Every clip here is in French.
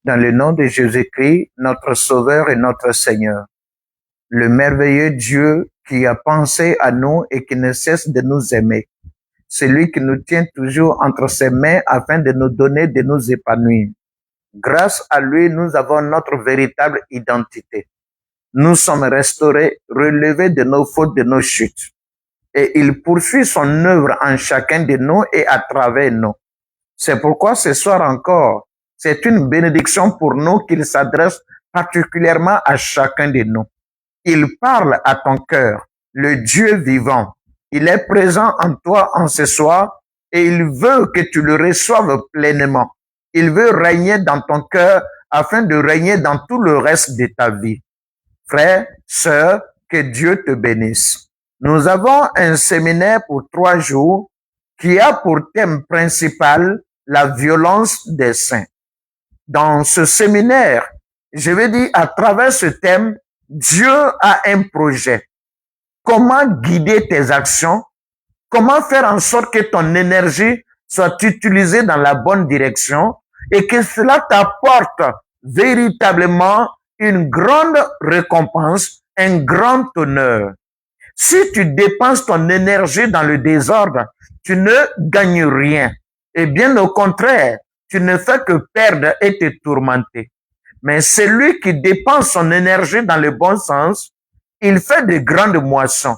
Dans le nom de Jésus-Christ, notre Sauveur et notre Seigneur, le merveilleux Dieu qui a pensé à nous et qui ne cesse de nous aimer, celui qui nous tient toujours entre ses mains afin de nous donner, de nous épanouir. Grâce à lui, nous avons notre véritable identité. Nous sommes restaurés, relevés de nos fautes, de nos chutes. Et il poursuit son œuvre en chacun de nous et à travers nous. C'est pourquoi ce soir encore, c'est une bénédiction pour nous qu'il s'adresse particulièrement à chacun de nous. Il parle à ton cœur, le Dieu vivant. Il est présent en toi en ce soir et il veut que tu le reçoives pleinement. Il veut régner dans ton cœur afin de régner dans tout le reste de ta vie. Frère, sœur, que Dieu te bénisse. Nous avons un séminaire pour 3 jours qui a pour thème principal la violence des saints. Dans ce séminaire, je vais dire à travers ce thème, Dieu a un projet. Comment guider tes actions? Comment faire en sorte que ton énergie soit utilisée dans la bonne direction et que cela t'apporte véritablement une grande récompense, un grand honneur. Si tu dépenses ton énergie dans le désordre, tu ne gagnes rien. Et bien au contraire, tu ne fais que perdre et te tourmenter. Mais celui qui dépense son énergie dans le bon sens, il fait de grandes moissons.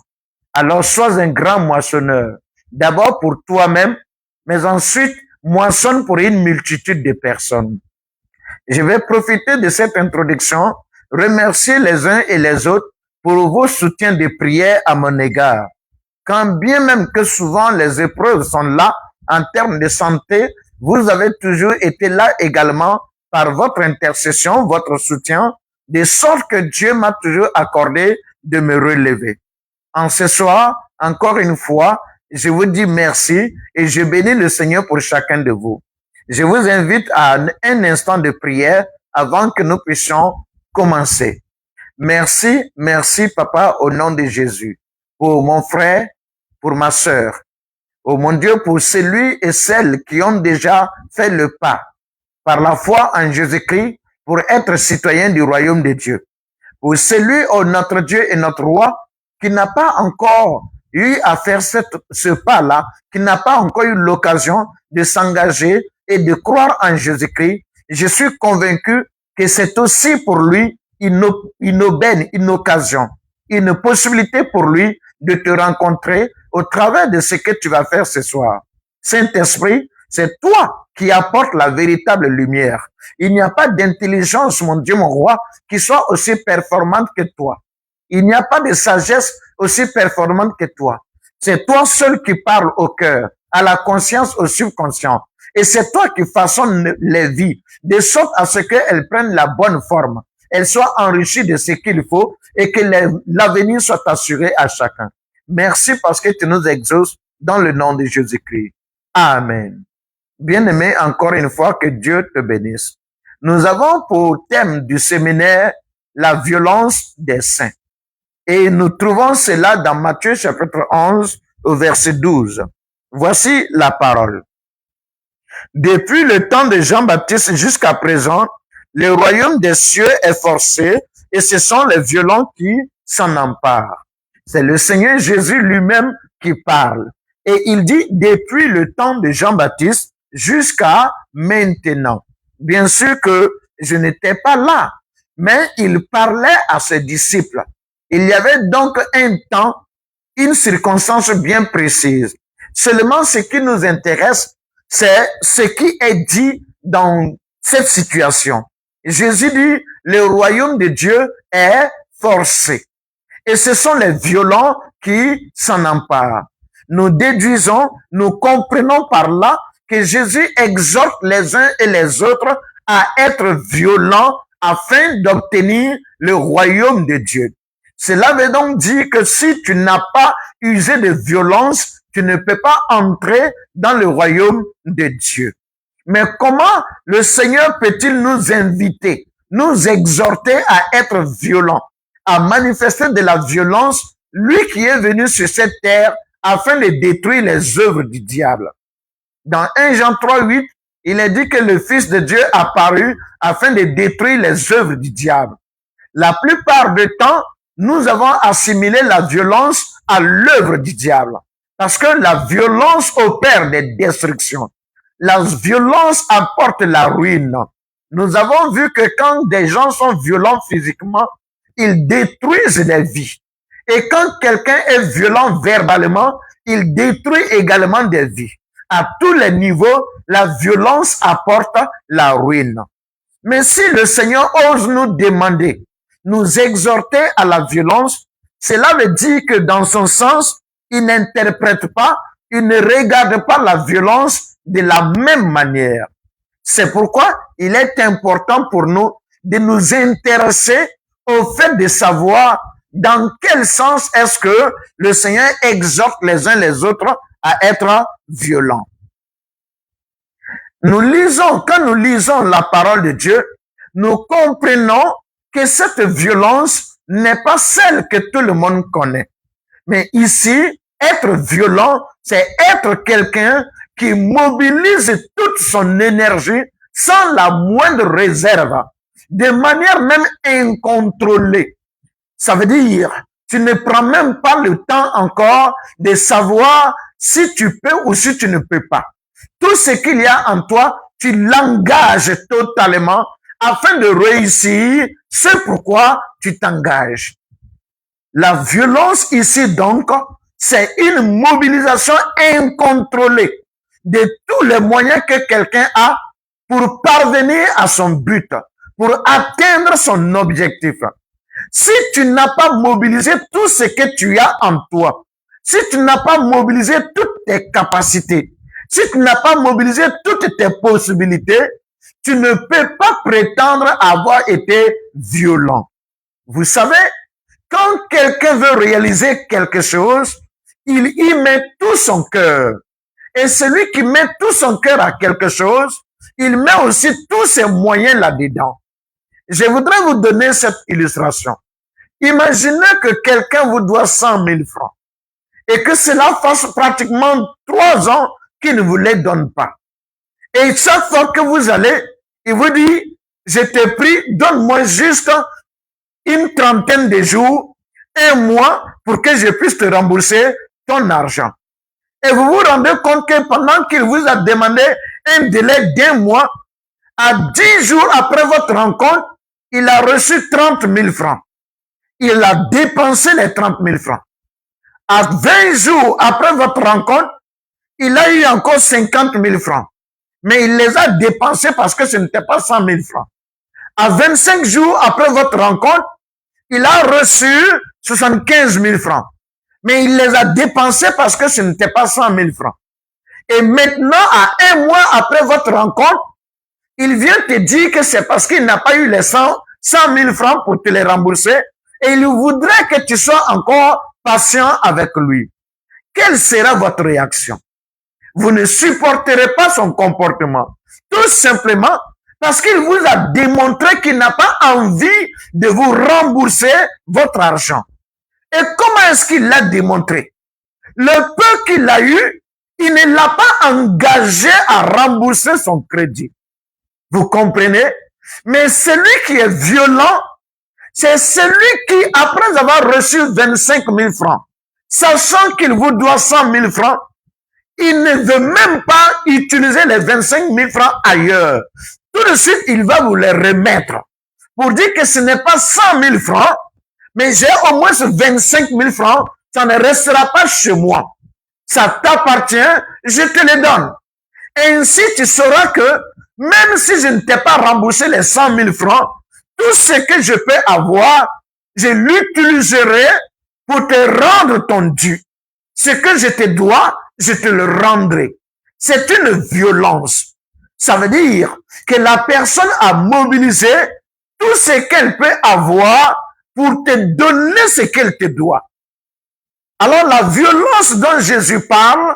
Alors sois un grand moissonneur. D'abord pour toi-même, mais ensuite moissonne pour une multitude de personnes. Je vais profiter de cette introduction, remercier les uns et les autres pour vos soutiens de prière à mon égard. Quand bien même que souvent les épreuves sont là en termes de santé, vous avez toujours été là également par votre intercession, votre soutien, de sorte que Dieu m'a toujours accordé de me relever. En ce soir, encore une fois, je vous dis merci et je bénis le Seigneur pour chacun de vous. Je vous invite à un instant de prière avant que nous puissions commencer. Merci, merci Papa au nom de Jésus, pour mon frère, pour ma sœur. Oh mon Dieu, pour celui et celles qui ont déjà fait le pas par la foi en Jésus-Christ pour être citoyen du royaume de Dieu. Pour celui, oh notre Dieu et notre roi, qui n'a pas encore eu à faire ce pas-là, qui n'a pas encore eu l'occasion de s'engager et de croire en Jésus-Christ, je suis convaincu que c'est aussi pour lui une aubaine, une occasion, une possibilité pour lui de te rencontrer au travers de ce que tu vas faire ce soir. Saint-Esprit, c'est toi qui apportes la véritable lumière. Il n'y a pas d'intelligence, mon Dieu, mon roi, qui soit aussi performante que toi. Il n'y a pas de sagesse aussi performante que toi. C'est toi seul qui parles au cœur, à la conscience, au subconscient. Et c'est toi qui façonnes les vies, de sorte à ce qu'elles prennent la bonne forme. Elles soient enrichies de ce qu'il faut et que l'avenir soit assuré à chacun. Merci parce que tu nous exauces dans le nom de Jésus-Christ. Amen. Bien-aimé, encore une fois, que Dieu te bénisse. Nous avons pour thème du séminaire la violence des saints. Et nous trouvons cela dans Matthieu chapitre 11 au verset 12. Voici la parole. Depuis le temps de Jean-Baptiste jusqu'à présent, le royaume des cieux est forcé et ce sont les violents qui s'en emparent. C'est le Seigneur Jésus lui-même qui parle. Et il dit depuis le temps de Jean-Baptiste jusqu'à maintenant. Bien sûr que je n'étais pas là, mais il parlait à ses disciples. Il y avait donc un temps, une circonstance bien précise. Seulement ce qui nous intéresse, c'est ce qui est dit dans cette situation. Jésus dit, le royaume de Dieu est forcé. Et ce sont les violents qui s'en emparent. Nous déduisons, nous comprenons par là que Jésus exhorte les uns et les autres à être violents afin d'obtenir le royaume de Dieu. Cela veut donc dire que si tu n'as pas usé de violence, tu ne peux pas entrer dans le royaume de Dieu. Mais comment le Seigneur peut-il nous inviter, nous exhorter à être violents, à manifester de la violence, lui qui est venu sur cette terre afin de détruire les œuvres du diable? Dans 1 Jean 3, 8, Il est dit que le Fils de Dieu apparut afin de détruire les œuvres du diable. La plupart du temps, nous avons assimilé la violence à l'œuvre du diable. Parce que la violence opère des destructions. La violence apporte la ruine. Nous avons vu que quand des gens sont violents physiquement, ils détruisent des vies. Et quand quelqu'un est violent verbalement, il détruit également des vies. À tous les niveaux, la violence apporte la ruine. Mais si le Seigneur ose nous demander, nous exhorter à la violence, cela veut dire que dans son sens, il n'interprète pas, il ne regarde pas la violence de la même manière. C'est pourquoi il est important pour nous de nous intéresser au fait de savoir dans quel sens est-ce que le Seigneur exhorte les uns les autres à être violents. Quand nous lisons la parole de Dieu, nous comprenons que cette violence n'est pas celle que tout le monde connaît. Mais ici, être violent, c'est être quelqu'un qui mobilise toute son énergie sans la moindre réserve, de manière même incontrôlée. Ça veut dire, tu ne prends même pas le temps encore de savoir si tu peux ou si tu ne peux pas. Tout ce qu'il y a en toi, tu l'engages totalement afin de réussir. C'est pourquoi tu t'engages. La violence ici donc, c'est une mobilisation incontrôlée de tous les moyens que quelqu'un a pour parvenir à son but, pour atteindre son objectif. Si tu n'as pas mobilisé tout ce que tu as en toi, si tu n'as pas mobilisé toutes tes capacités, si tu n'as pas mobilisé toutes tes possibilités, tu ne peux pas prétendre avoir été violent. Vous savez, quand quelqu'un veut réaliser quelque chose, il y met tout son cœur. Et celui qui met tout son cœur à quelque chose, il met aussi tous ses moyens là-dedans. Je voudrais vous donner cette illustration. Imaginez que quelqu'un vous doit 100 000 francs et que cela fasse pratiquement 3 ans qu'il ne vous les donne pas. Et chaque fois que vous allez, il vous dit, je te prie, donne-moi juste une trentaine de jours, 1 mois, pour que je puisse te rembourser ton argent. Et vous vous rendez compte que pendant qu'il vous a demandé un délai d'1 mois, à 10 jours après votre rencontre, il a reçu 30 000 francs. Il a dépensé les 30 000 francs. À 20 jours après votre rencontre, il a eu encore 50 000 francs. Mais il les a dépensés parce que ce n'était pas 100 000 francs. À 25 jours après votre rencontre, il a reçu 75 000 francs. Mais il les a dépensés parce que ce n'était pas 100 000 francs. Et maintenant, à 1 mois après votre rencontre, il vient te dire que c'est parce qu'il n'a pas eu les 100 000 francs pour te les rembourser. Et il voudrait que tu sois encore patient avec lui. Quelle sera votre réaction? Vous ne supporterez pas son comportement. Tout simplement parce qu'il vous a démontré qu'il n'a pas envie de vous rembourser votre argent. Et comment est-ce qu'il l'a démontré? Le peu qu'il a eu, il ne l'a pas engagé à rembourser son crédit. Vous comprenez? Mais celui qui est violent, c'est celui qui, après avoir reçu 25 000 francs, sachant qu'il vous doit 100 000 francs, il ne veut même pas utiliser les 25 000 francs ailleurs. Tout de suite, il va vous les remettre pour dire que ce n'est pas 100 000 francs, mais j'ai au moins 25 000 francs, ça ne restera pas chez moi. Ça t'appartient, je te les donne. Ainsi, tu sauras que même si je ne t'ai pas remboursé les 100 000 francs, tout ce que je peux avoir, je l'utiliserai pour te rendre ton dû. Ce que je te dois, je te le rendrai. C'est une violence. Ça veut dire que la personne a mobilisé tout ce qu'elle peut avoir pour te donner ce qu'elle te doit. Alors la violence dont Jésus parle,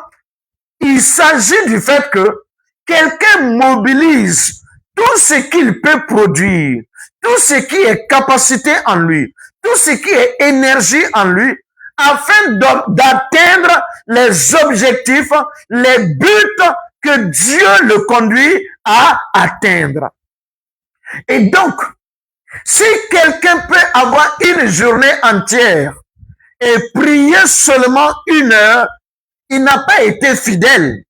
il s'agit du fait que quelqu'un mobilise tout ce qu'il peut produire, tout ce qui est capacité en lui, tout ce qui est énergie en lui, afin d'atteindre les objectifs, les buts que Dieu le conduit à atteindre. Et donc, si quelqu'un peut avoir une journée entière et prier seulement 1 heure, il n'a pas été fidèle.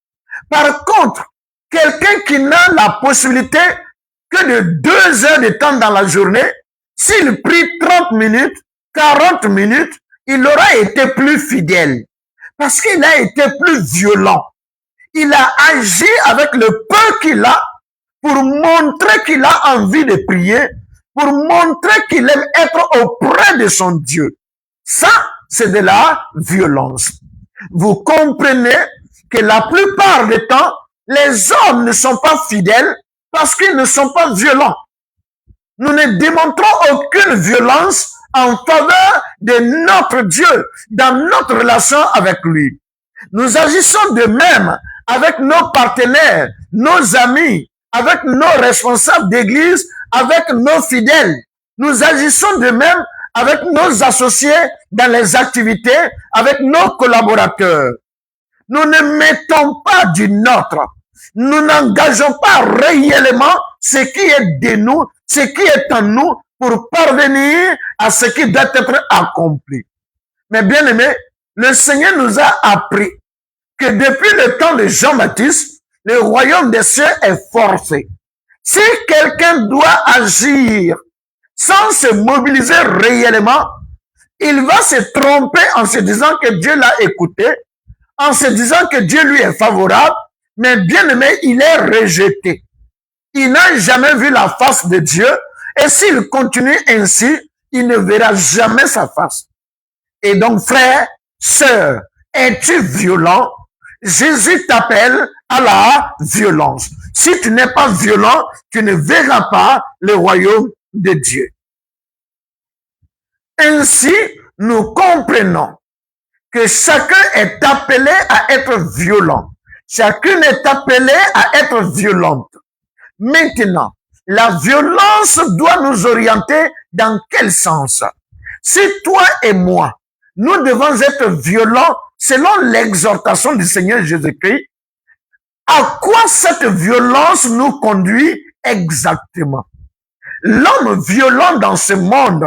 Par contre, quelqu'un qui n'a la possibilité que de 2 heures de temps dans la journée, s'il prie 30 minutes, 40 minutes, il aura été plus fidèle. Parce qu'il a été plus violent. Il a agi avec le peu qu'il a pour montrer qu'il a envie de prier, pour montrer qu'il aime être auprès de son Dieu. Ça, c'est de la violence. Vous comprenez que la plupart du temps, les hommes ne sont pas fidèles parce qu'ils ne sont pas violents. Nous ne démontrons aucune violence en faveur de notre Dieu dans notre relation avec lui. Nous agissons de même avec nos partenaires, nos amis, avec nos responsables d'église, avec nos fidèles. Nous agissons de même avec nos associés dans les activités, avec nos collaborateurs. Nous ne mettons pas du nôtre. Nous n'engageons pas réellement ce qui est de nous, ce qui est en nous pour parvenir à ce qui doit être accompli. Mais bien aimé, le Seigneur nous a appris que depuis le temps de Jean-Baptiste, le royaume des cieux est forcé. Si quelqu'un doit agir sans se mobiliser réellement, il va se tromper en se disant que Dieu l'a écouté, en se disant que Dieu lui est favorable, mais bien aimé, il est rejeté. Il n'a jamais vu la face de Dieu, et s'il continue ainsi, il ne verra jamais sa face. Et donc, frère, sœur, es-tu violent? Jésus t'appelle à la violence. Si tu n'es pas violent, tu ne verras pas le royaume de Dieu. Ainsi, nous comprenons que chacun est appelé à être violent. Chacune est appelée à être violente. Maintenant, la violence doit nous orienter dans quel sens? Si toi et moi, nous devons être violents selon l'exhortation du Seigneur Jésus-Christ, à quoi cette violence nous conduit exactement? L'homme violent dans ce monde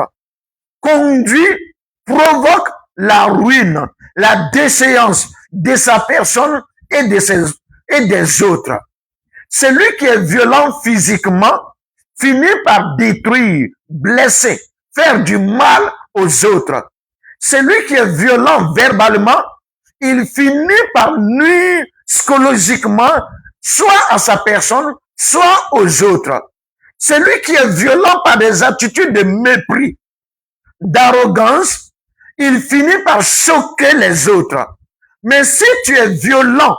conduit, provoque la ruine, la déchéance de sa personne et des autres. Celui qui est violent physiquement finit par détruire, blesser, faire du mal aux autres. Celui qui est violent verbalement, il finit par nuire psychologiquement, soit à sa personne, soit aux autres. Celui qui est violent par des attitudes de mépris, d'arrogance, il finit par choquer les autres. Mais si tu es violent,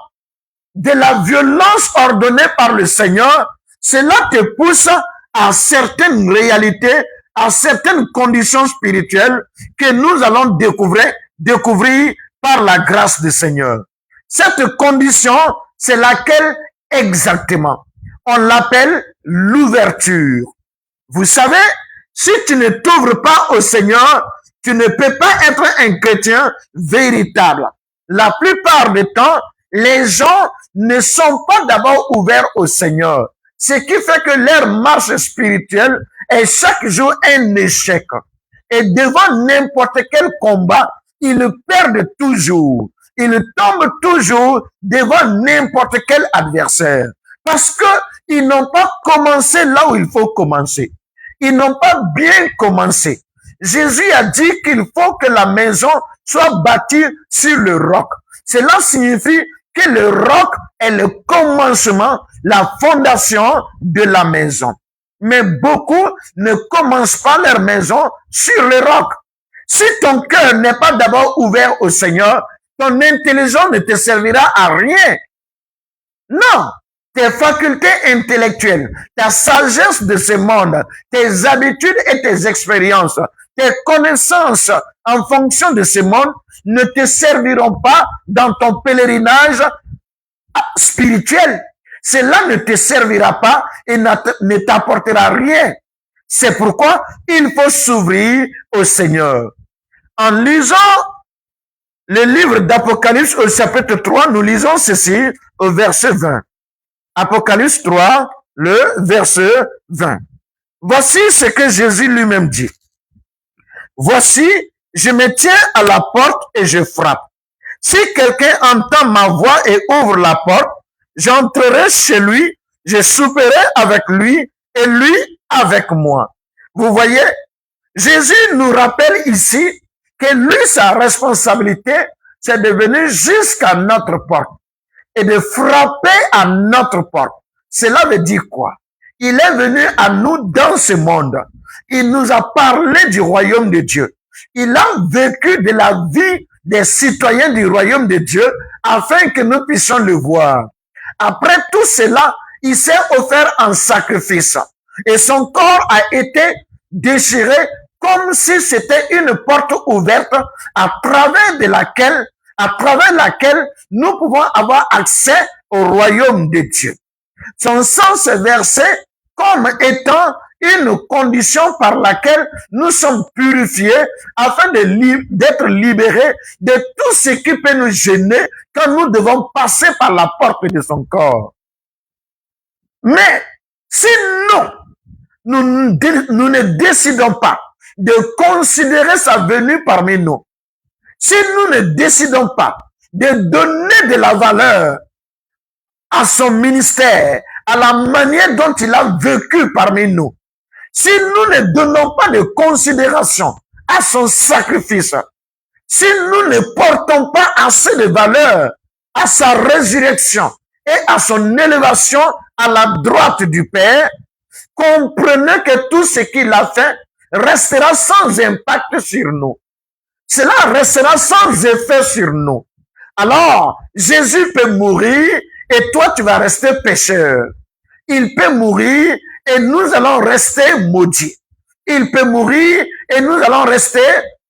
de la violence ordonnée par le Seigneur, cela te pousse à certaines réalités, à certaines conditions spirituelles que nous allons découvrir par la grâce du Seigneur. Cette condition, c'est laquelle exactement? On l'appelle l'ouverture. Vous savez, si tu ne t'ouvres pas au Seigneur, tu ne peux pas être un chrétien véritable. La plupart du temps, les gens ne sont pas d'abord ouverts au Seigneur. Ce qui fait que leur marche spirituelle est chaque jour un échec. Et devant n'importe quel combat, ils perdent toujours. Ils tombent toujours devant n'importe quel adversaire. Parce que ils n'ont pas commencé là où il faut commencer. Ils n'ont pas bien commencé. Jésus a dit qu'il faut que la maison soit bâtie sur le roc. Cela signifie que le roc est le commencement, la fondation de la maison. Mais beaucoup ne commencent pas leur maison sur le roc. Si ton cœur n'est pas d'abord ouvert au Seigneur, ton intelligence ne te servira à rien. Non, tes facultés intellectuelles, ta sagesse de ce monde, tes habitudes et tes expériences, tes connaissances en fonction de ce monde ne te serviront pas dans ton pèlerinage spirituel. Cela ne te servira pas et ne t'apportera rien. C'est pourquoi il faut s'ouvrir au Seigneur. En lisant le livre d'Apocalypse au chapitre 3, nous lisons ceci au verset 20. Apocalypse 3 Le verset 20. Voici ce que Jésus lui-même dit. Voici, je me tiens à la porte et je frappe. Si quelqu'un entend ma voix et ouvre la porte, j'entrerai chez lui, je souperai avec lui et lui avec moi. Vous voyez, Jésus nous rappelle ici que lui, sa responsabilité, c'est de venir jusqu'à notre porte et de frapper à notre porte. Cela veut dire quoi? Il est venu à nous dans ce monde. Il nous a parlé du royaume de Dieu. Il a vécu de la vie des citoyens du royaume de Dieu afin que nous puissions le voir. Après tout cela, il s'est offert en sacrifice et son corps a été déchiré comme si c'était une porte ouverte à travers laquelle nous pouvons avoir accès au royaume de Dieu. Son sang s'est versé comme étant une condition par laquelle nous sommes purifiés afin d'être libérés de tout ce qui peut nous gêner quand nous devons passer par la porte de son corps. Mais si nous ne décidons pas de considérer sa venue parmi nous, si nous ne décidons pas de donner de la valeur à son ministère, à la manière dont il a vécu parmi nous, si nous ne donnons pas de considération à son sacrifice, si nous ne portons pas assez de valeur à sa résurrection et à son élévation à la droite du Père, comprenez que tout ce qu'il a fait restera sans impact sur nous. Cela restera sans effet sur nous. Alors, Jésus peut mourir et toi, tu vas rester pécheur. Il peut mourir et nous allons rester maudits. Il peut mourir et nous allons rester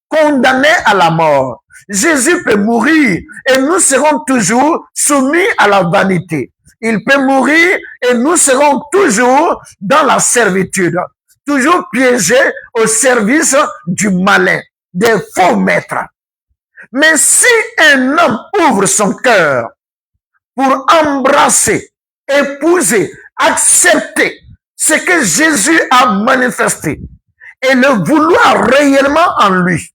condamnés à la mort. Jésus peut mourir et nous serons toujours soumis à la vanité. Il peut mourir et nous serons toujours dans la servitude, toujours piégés au service du malin, des faux maîtres. Mais si un homme ouvre son cœur pour embrasser, épouser, accepter ce que Jésus a manifesté et le vouloir réellement en lui,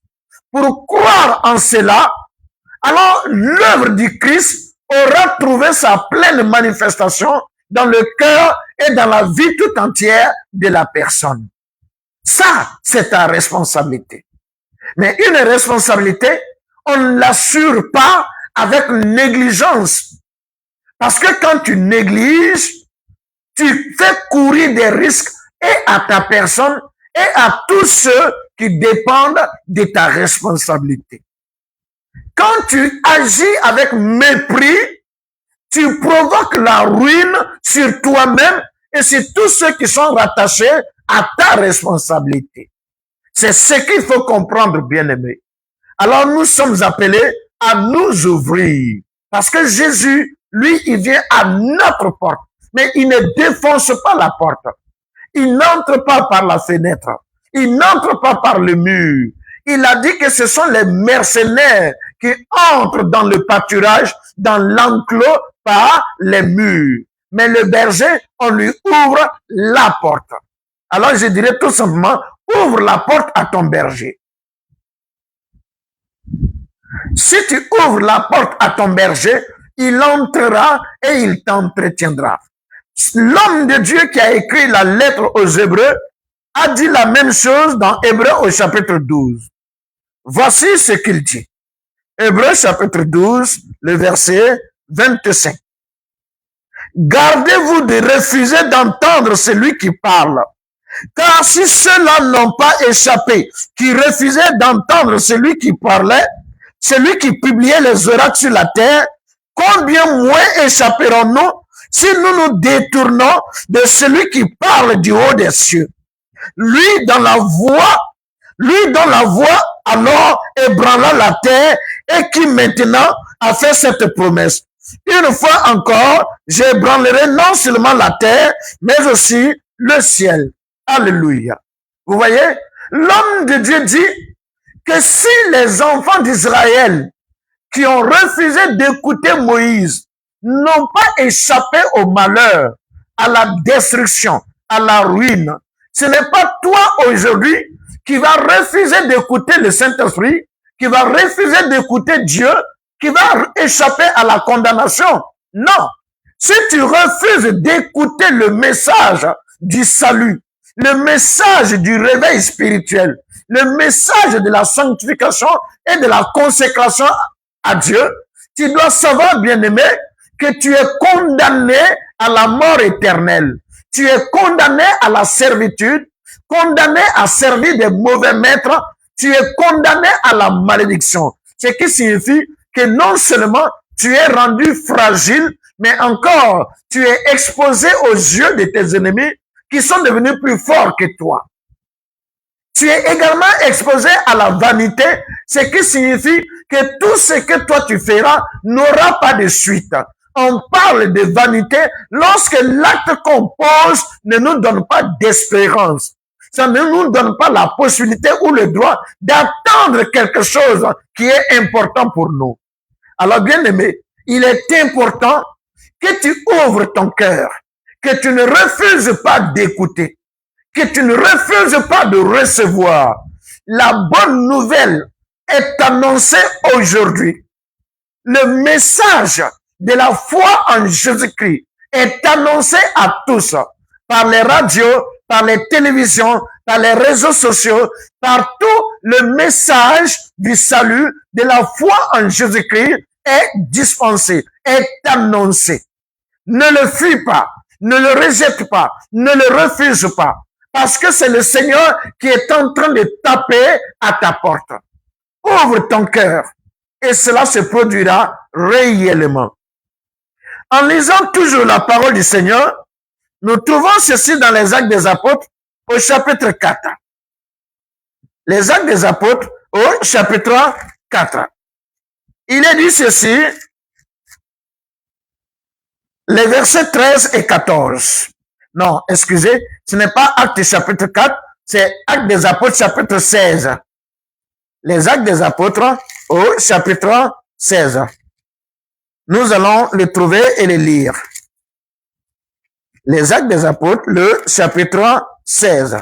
pour croire en cela, alors l'œuvre du Christ aura trouvé sa pleine manifestation dans le cœur et dans la vie tout entière de la personne. Ça, c'est ta responsabilité. Mais une responsabilité, on ne l'assure pas avec négligence. Parce que quand tu négliges, tu fais courir des risques et à ta personne et à tous ceux qui dépendent de ta responsabilité. Quand tu agis avec mépris, tu provoques la ruine sur toi-même et sur tous ceux qui sont rattachés à ta responsabilité. C'est ce qu'il faut comprendre, bien-aimés. Alors nous sommes appelés à nous ouvrir. Parce que Jésus, lui, il vient à notre porte. Mais il ne défonce pas la porte. Il n'entre pas par la fenêtre. Il n'entre pas par le mur. Il a dit que ce sont les mercenaires qui entrent dans le pâturage, dans l'enclos par les murs. Mais le berger, on lui ouvre la porte. Alors je dirais tout simplement, ouvre la porte à ton berger. Si tu ouvres la porte à ton berger, il entrera et il t'entretiendra. L'homme de Dieu qui a écrit la lettre aux Hébreux a dit la même chose dans Hébreux au chapitre 12. Voici ce qu'il dit. Hébreux chapitre 12, le verset 25. Gardez-vous de refuser d'entendre celui qui parle. Car si ceux-là n'ont pas échappé, qui refusaient d'entendre celui qui parlait, celui qui publiait les oracles sur la terre, combien moins échapperons-nous si nous nous détournons de celui qui parle du haut des cieux? Lui dont la voix alors ébranla la terre et qui maintenant a fait cette promesse. Une fois encore, j'ébranlerai non seulement la terre, mais aussi le ciel. Alléluia. Vous voyez, l'homme de Dieu dit que si les enfants d'Israël qui ont refusé d'écouter Moïse n'ont pas échappé au malheur, à la destruction, à la ruine. Ce n'est pas toi aujourd'hui qui va refuser d'écouter le Saint-Esprit, qui va refuser d'écouter Dieu, qui va échapper à la condamnation. Non. Si tu refuses d'écouter le message du salut, le message du réveil spirituel, le message de la sanctification et de la consécration à Dieu, tu dois savoir, bien-aimé, que tu es condamné à la mort éternelle. Tu es condamné à la servitude, condamné à servir des mauvais maîtres, tu es condamné à la malédiction. Ce qui signifie que non seulement tu es rendu fragile, mais encore tu es exposé aux yeux de tes ennemis qui sont devenus plus forts que toi. Tu es également exposé à la vanité, ce qui signifie que tout ce que toi tu feras n'aura pas de suite. On parle de vanité lorsque l'acte qu'on pose ne nous donne pas d'espérance. Ça ne nous donne pas la possibilité ou le droit d'attendre quelque chose qui est important pour nous. Alors, bien aimé, il est important que tu ouvres ton cœur, que tu ne refuses pas d'écouter, que tu ne refuses pas de recevoir. La bonne nouvelle est annoncée aujourd'hui. Le message de la foi en Jésus-Christ est annoncé à tous, par les radios, par les télévisions, par les réseaux sociaux, partout le message du salut, de la foi en Jésus-Christ est dispensé, est annoncé. Ne le fuis pas, ne le rejette pas, ne le refuse pas, parce que c'est le Seigneur qui est en train de taper à ta porte. Ouvre ton cœur et cela se produira réellement. En lisant toujours la parole du Seigneur, nous trouvons ceci dans les Actes des Apôtres au chapitre 4. Les Actes des Apôtres au chapitre 4. Il est dit ceci, les versets 13 et 14. Non, excusez, ce n'est pas Actes chapitre 4, c'est Actes des Apôtres chapitre 16. Les Actes des Apôtres au chapitre 16. Nous allons le trouver et le lire. Les Actes des Apôtres, le chapitre 16.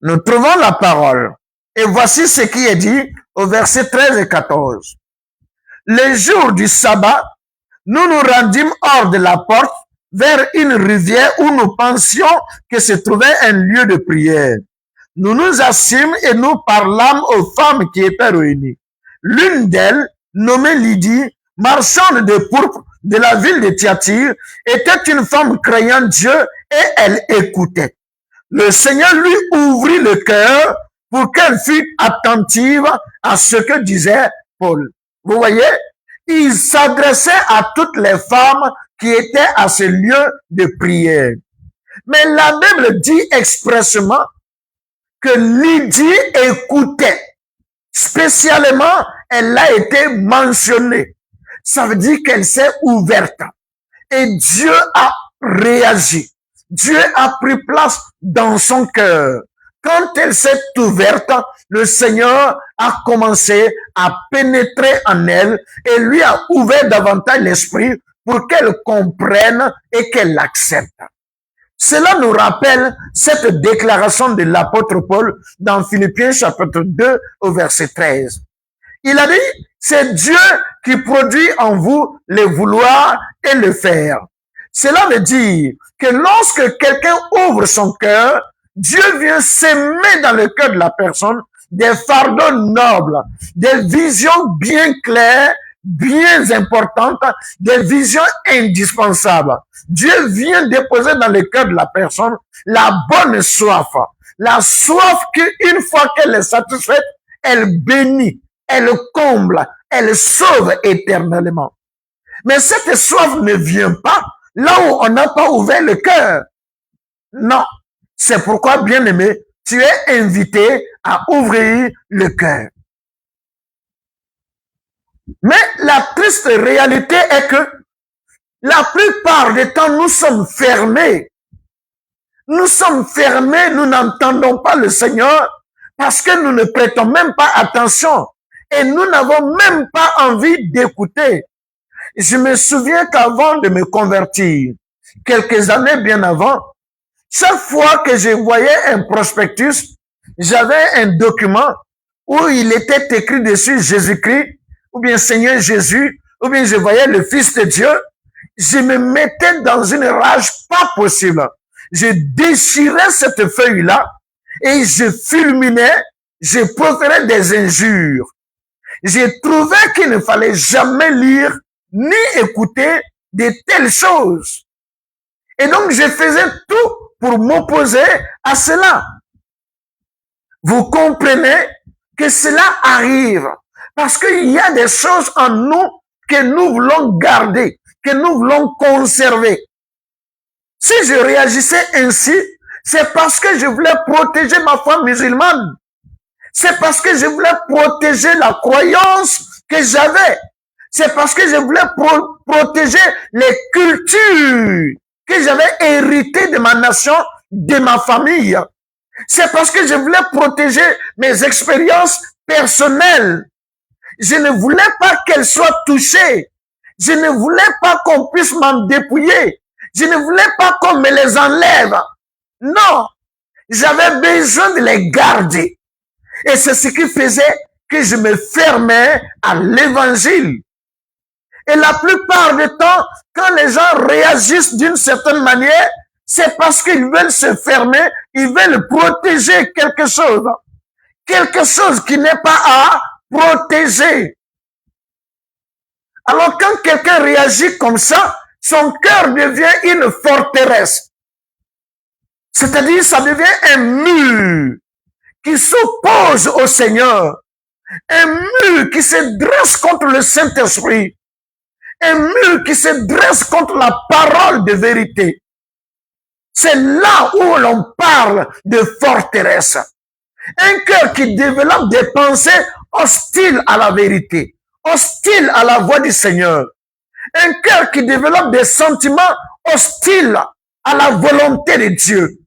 Nous trouvons la parole. Et voici ce qui est dit au verset 13 et 14. Le jour du sabbat, nous nous rendîmes hors de la porte vers une rivière où nous pensions que se trouvait un lieu de prière. Nous nous assîmes et nous parlâmes aux femmes qui étaient réunies. L'une d'elles, nommée Lydie, marchande de pourpre de la ville de Thyatire, était une femme craignant Dieu et elle écoutait. Le Seigneur lui ouvrit le cœur pour qu'elle fût attentive à ce que disait Paul. Vous voyez, il s'adressait à toutes les femmes qui étaient à ce lieu de prière. Mais la Bible dit expressément que Lydie écoutait. Spécialement, elle a été mentionnée. Ça veut dire qu'elle s'est ouverte. Et Dieu a réagi. Dieu a pris place dans son cœur. Quand elle s'est ouverte, le Seigneur a commencé à pénétrer en elle et lui a ouvert davantage l'esprit pour qu'elle comprenne et qu'elle l'accepte. Cela nous rappelle cette déclaration de l'apôtre Paul dans Philippiens chapitre 2 au verset 13. Il a dit, c'est Dieu qui produit en vous le vouloir et le faire. Cela veut dire que lorsque quelqu'un ouvre son cœur, Dieu vient s'aimer dans le cœur de la personne des fardeaux nobles, des visions bien claires, bien importantes, des visions indispensables. Dieu vient déposer dans le cœur de la personne la bonne soif. La soif qu'une fois qu'elle est satisfaite, elle bénit, elle comble, elle sauve éternellement. Mais cette soif ne vient pas là où on n'a pas ouvert le cœur. Non. C'est pourquoi, bien-aimé, tu es invité à ouvrir le cœur. Mais la triste réalité est que la plupart des temps, nous sommes fermés. Nous sommes fermés, nous n'entendons pas le Seigneur parce que nous ne prêtons même pas attention et nous n'avons même pas envie d'écouter. Je me souviens qu'avant de me convertir, quelques années bien avant, chaque fois que je voyais un prospectus, j'avais un document où il était écrit dessus Jésus-Christ, ou bien Seigneur Jésus, ou bien je voyais le Fils de Dieu, je me mettais dans une rage pas possible. Je déchirais cette feuille-là et je fulminais, je proférais des injures. J'ai trouvé qu'il ne fallait jamais lire ni écouter de telles choses. Et donc, je faisais tout pour m'opposer à cela. Vous comprenez que cela arrive parce qu'il y a des choses en nous que nous voulons garder, que nous voulons conserver. Si je réagissais ainsi, c'est parce que je voulais protéger ma foi musulmane. C'est parce que je voulais protéger la croyance que j'avais. C'est parce que je voulais protéger les cultures que j'avais héritées de ma nation, de ma famille. C'est parce que je voulais protéger mes expériences personnelles. Je ne voulais pas qu'elles soient touchées. Je ne voulais pas qu'on puisse m'en dépouiller. Je ne voulais pas qu'on me les enlève. Non, j'avais besoin de les garder. Et c'est ce qui faisait que je me fermais à l'évangile. Et la plupart du temps, quand les gens réagissent d'une certaine manière, c'est parce qu'ils veulent se fermer, ils veulent protéger quelque chose qui n'est pas à protéger. Alors quand quelqu'un réagit comme ça, son cœur devient une forteresse. C'est-à-dire, ça devient un mur qui s'oppose au Seigneur, un mur qui se dresse contre le Saint-Esprit, un mur qui se dresse contre la parole de vérité. C'est là où l'on parle de forteresse. Un cœur qui développe des pensées hostiles à la vérité, hostiles à la voix du Seigneur. Un cœur qui développe des sentiments hostiles à la volonté de Dieu.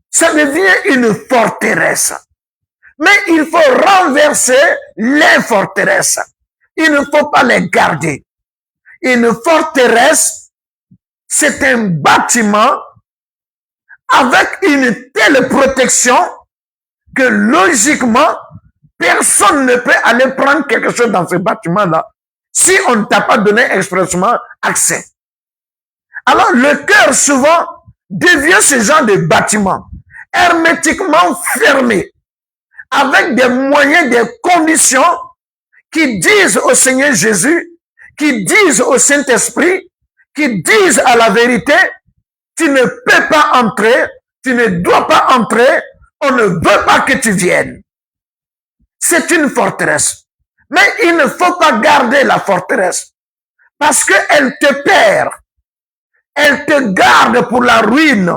Ça devient une forteresse. Mais il faut renverser les forteresses. Il ne faut pas les garder. Une forteresse, c'est un bâtiment avec une telle protection que logiquement, personne ne peut aller prendre quelque chose dans ce bâtiment-là si on ne t'a pas donné expressément accès. Alors, le cœur, souvent, devient ce genre de bâtiment hermétiquement fermé, avec des moyens, des conditions qui disent au Seigneur Jésus, qui disent au Saint-Esprit, qui disent à la vérité, tu ne peux pas entrer, tu ne dois pas entrer, on ne veut pas que tu viennes. C'est une forteresse. Mais il ne faut pas garder la forteresse parce qu'elle te perd. Elle te garde pour la ruine.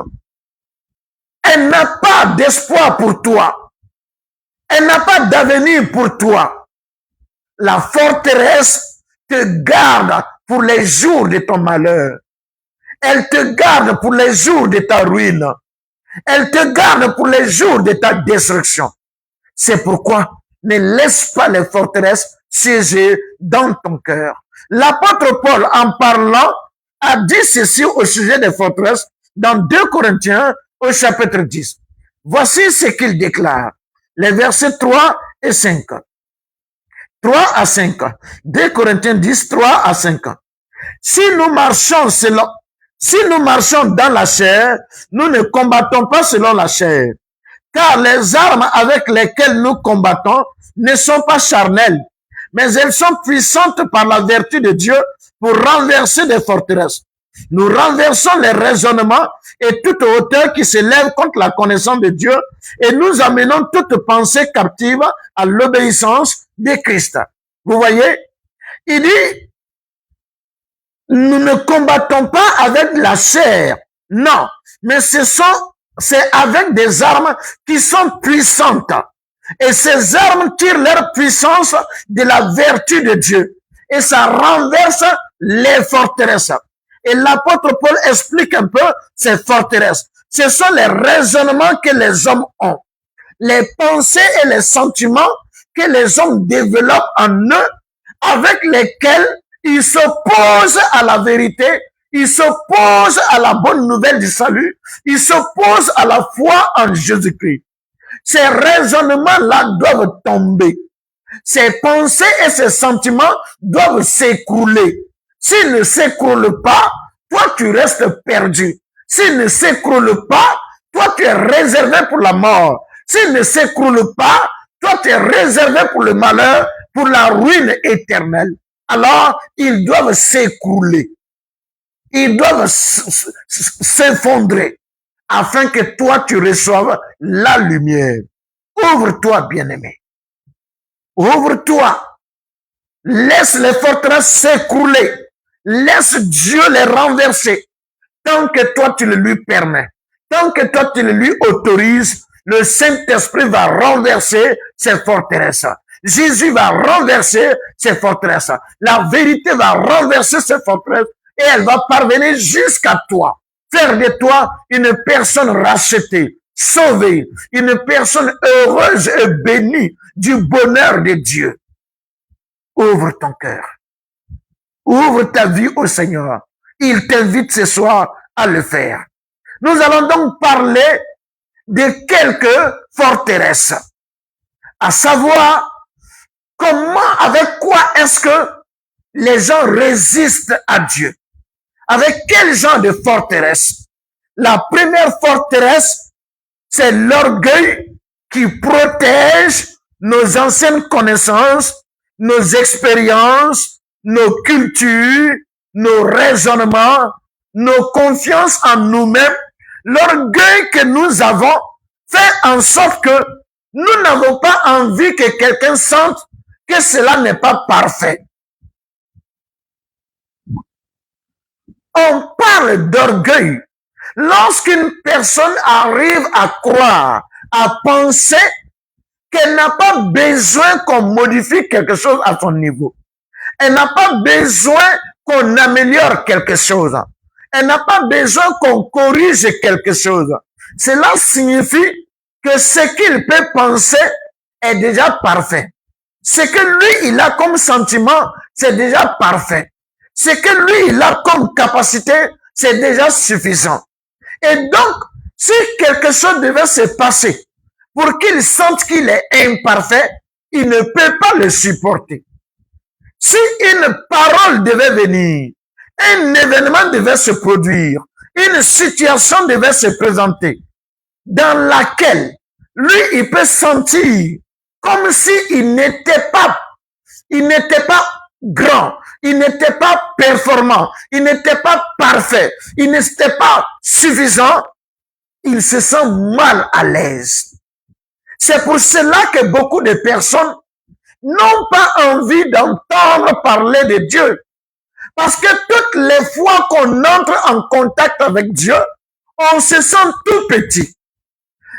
Elle n'a pas d'espoir pour toi. Elle n'a pas d'avenir pour toi. La forteresse te garde pour les jours de ton malheur. Elle te garde pour les jours de ta ruine. Elle te garde pour les jours de ta destruction. C'est pourquoi ne laisse pas les forteresses siéger dans ton cœur. L'apôtre Paul, en parlant, a dit ceci au sujet des forteresses dans 2 Corinthiens au chapitre 10. Voici ce qu'il déclare. Les versets 3 et 5. 3 à 5. 2 Corinthiens 10, 3 à 5. Si nous marchons dans la chair, nous ne combattons pas selon la chair. Car les armes avec lesquelles nous combattons ne sont pas charnelles, mais elles sont puissantes par la vertu de Dieu pour renverser des forteresses. Nous renversons les raisonnements et toute hauteur qui s'élève contre la connaissance de Dieu et nous amenons toute pensée captive à l'obéissance de Christ. Vous voyez, il dit, nous ne combattons pas avec la chair, non, mais c'est avec des armes qui sont puissantes. Et ces armes tirent leur puissance de la vertu de Dieu. Et ça renverse les forteresses. Et l'apôtre Paul explique un peu ces forteresses. Ce sont les raisonnements que les hommes ont. Les pensées et les sentiments que les hommes développent en eux, avec lesquels ils s'opposent à la vérité, il s'oppose à la bonne nouvelle du salut, il s'oppose à la foi en Jésus-Christ. Ces raisonnements-là doivent tomber. Ces pensées et ces sentiments doivent s'écrouler. S'ils ne s'écroulent pas, toi tu restes perdu. S'ils ne s'écroulent pas, toi tu es réservé pour la mort. S'ils ne s'écroulent pas, toi tu es réservé pour le malheur, pour la ruine éternelle. Alors, ils doivent s'écrouler. Ils doivent s'effondrer afin que toi tu reçoives la lumière. Ouvre-toi, bien-aimé. Ouvre-toi. Laisse les forteresses s'écrouler. Laisse Dieu les renverser. Tant que toi tu le lui permets. Tant que toi tu le lui autorises, le Saint-Esprit va renverser ces forteresses. Jésus va renverser ces forteresses. La vérité va renverser ces forteresses et elle va parvenir jusqu'à toi. Faire de toi une personne rachetée, sauvée, une personne heureuse et bénie du bonheur de Dieu. Ouvre ton cœur. Ouvre ta vie au Seigneur. Il t'invite ce soir à le faire. Nous allons donc parler de quelques forteresses. À savoir, comment, avec quoi est-ce que les gens résistent à Dieu? Avec quel genre de forteresse? La première forteresse, c'est l'orgueil qui protège nos anciennes connaissances, nos expériences, nos cultures, nos raisonnements, nos confiances en nous-mêmes. L'orgueil que nous avons fait en sorte que nous n'avons pas envie que quelqu'un sente que cela n'est pas parfait. On parle d'orgueil lorsqu'une personne arrive à croire, à penser qu'elle n'a pas besoin qu'on modifie quelque chose à son niveau. Elle n'a pas besoin qu'on améliore quelque chose. Elle n'a pas besoin qu'on corrige quelque chose. Cela signifie que ce qu'il peut penser est déjà parfait. Ce que lui, il a comme sentiment, c'est déjà parfait. Ce que lui, il a comme capacité, c'est déjà suffisant. Et donc, si quelque chose devait se passer pour qu'il sente qu'il est imparfait, il ne peut pas le supporter. Si une parole devait venir, un événement devait se produire, une situation devait se présenter, dans laquelle lui, il peut sentir comme s'il n'était pas grand, il n'était pas performant, il n'était pas parfait, il n'était pas suffisant, il se sent mal à l'aise. C'est pour cela que beaucoup de personnes n'ont pas envie d'entendre parler de Dieu. Parce que toutes les fois qu'on entre en contact avec Dieu, on se sent tout petit.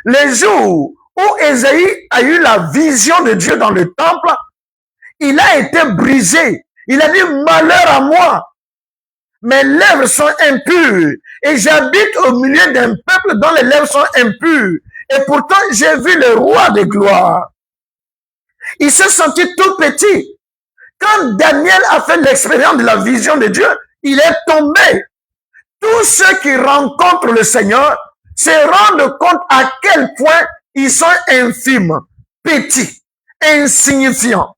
Les jours où Ésaïe a eu la vision de Dieu dans le temple, il a été brisé. Il a dit, malheur à moi. Mes lèvres sont impures et j'habite au milieu d'un peuple dont les lèvres sont impures. Et pourtant, j'ai vu le roi de gloire. Il s'est senti tout petit. Quand Daniel a fait l'expérience de la vision de Dieu, il est tombé. Tous ceux qui rencontrent le Seigneur se rendent compte à quel point ils sont infimes, petits, insignifiants.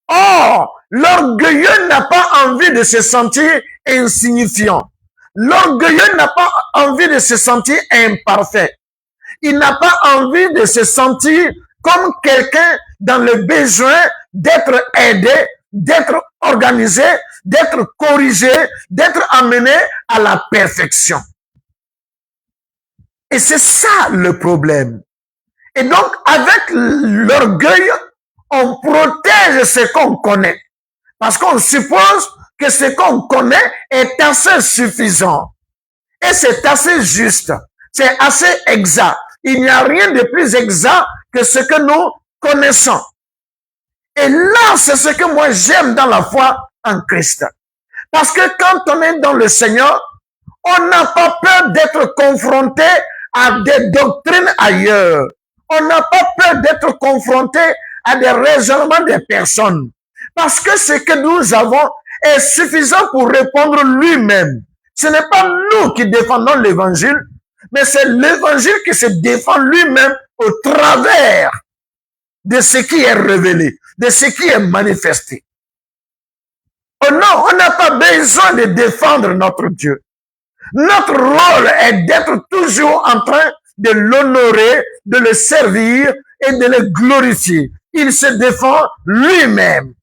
Or, l'orgueilleux n'a pas envie de se sentir insignifiant. L'orgueilleux n'a pas envie de se sentir imparfait. Il n'a pas envie de se sentir comme quelqu'un dans le besoin d'être aidé, d'être organisé, d'être corrigé, d'être amené à la perfection. Et c'est ça le problème. Et donc, avec l'orgueil, on protège ce qu'on connaît. Parce qu'on suppose que ce qu'on connaît est assez suffisant. Et c'est assez juste. C'est assez exact. Il n'y a rien de plus exact que ce que nous connaissons. Et là, c'est ce que moi j'aime dans la foi en Christ. Parce que quand on est dans le Seigneur, on n'a pas peur d'être confronté à des doctrines ailleurs. On n'a pas peur d'être confronté à des raisonnements des personnes. Parce que ce que nous avons est suffisant pour répondre lui-même. Ce n'est pas nous qui défendons l'évangile, mais c'est l'évangile qui se défend lui-même au travers de ce qui est révélé, de ce qui est manifesté. Oh non, on n'a pas besoin de défendre notre Dieu. Notre rôle est d'être toujours en train de l'honorer, de le servir et de le glorifier. Il se défend lui-même.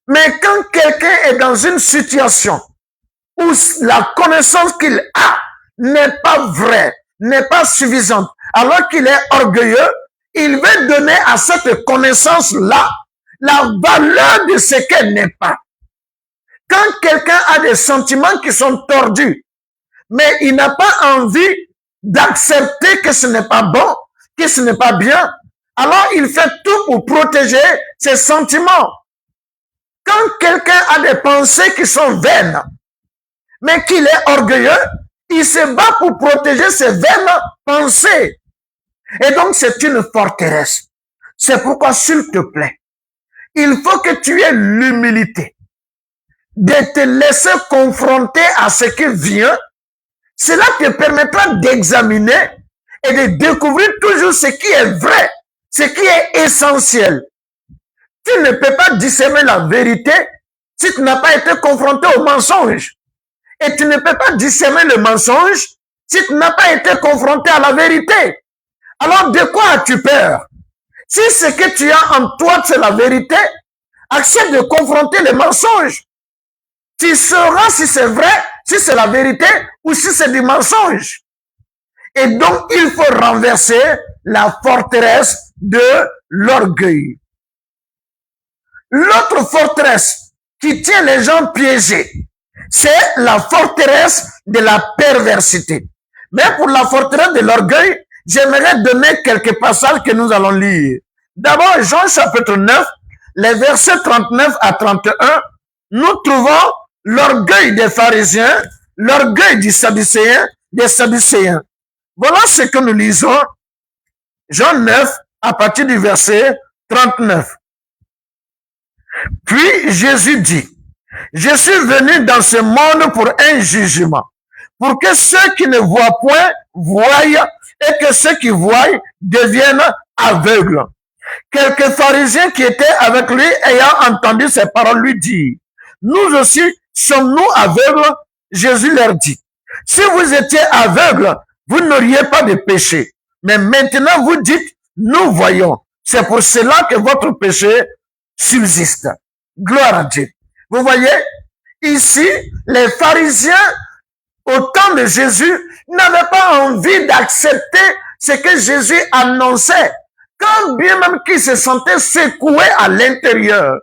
Mais quand quelqu'un est dans une situation où la connaissance qu'il a n'est pas vraie, n'est pas suffisante, alors qu'il est orgueilleux, il veut donner à cette connaissance-là la valeur de ce qu'elle n'est pas. Quand quelqu'un a des sentiments qui sont tordus, mais il n'a pas envie d'accepter que ce n'est pas bon, que ce n'est pas bien, alors il fait tout pour protéger ses sentiments. Quand quelqu'un a des pensées qui sont vaines, mais qu'il est orgueilleux, il se bat pour protéger ses vaines pensées. Et donc c'est une forteresse. C'est pourquoi, s'il te plaît, il faut que tu aies l'humilité de te laisser confronter à ce qui vient. Cela te permettra d'examiner et de découvrir toujours ce qui est vrai, ce qui est essentiel. Tu ne peux pas discerner la vérité si tu n'as pas été confronté au mensonge. Et tu ne peux pas discerner le mensonge si tu n'as pas été confronté à la vérité. Alors de quoi as-tu peur? Si ce que tu as en toi, c'est la vérité, accepte de confronter les mensonges. Tu sauras si c'est vrai, si c'est la vérité ou si c'est du mensonge. Et donc, il faut renverser la forteresse de l'orgueil. L'autre forteresse qui tient les gens piégés, c'est la forteresse de la perversité. Mais pour la forteresse de l'orgueil, j'aimerais donner quelques passages que nous allons lire. D'abord, Jean chapitre 9, les versets 39 à 31, nous trouvons l'orgueil des pharisiens, l'orgueil des Sadducéens. Voilà ce que nous lisons. Jean 9, à partir du verset 39. Puis Jésus dit, je suis venu dans ce monde pour un jugement, pour que ceux qui ne voient point voient et que ceux qui voient deviennent aveugles. Quelques pharisiens qui étaient avec lui ayant entendu ces paroles lui dirent, nous aussi sommes-nous aveugles? Jésus leur dit, si vous étiez aveugles, vous n'auriez pas de péché. Mais maintenant vous dites, nous voyons. C'est pour cela que votre péché subsiste. Gloire à Dieu. Vous voyez, ici, les pharisiens, au temps de Jésus, n'avaient pas envie d'accepter ce que Jésus annonçait. Quand bien même qu'ils se sentaient secoués à l'intérieur.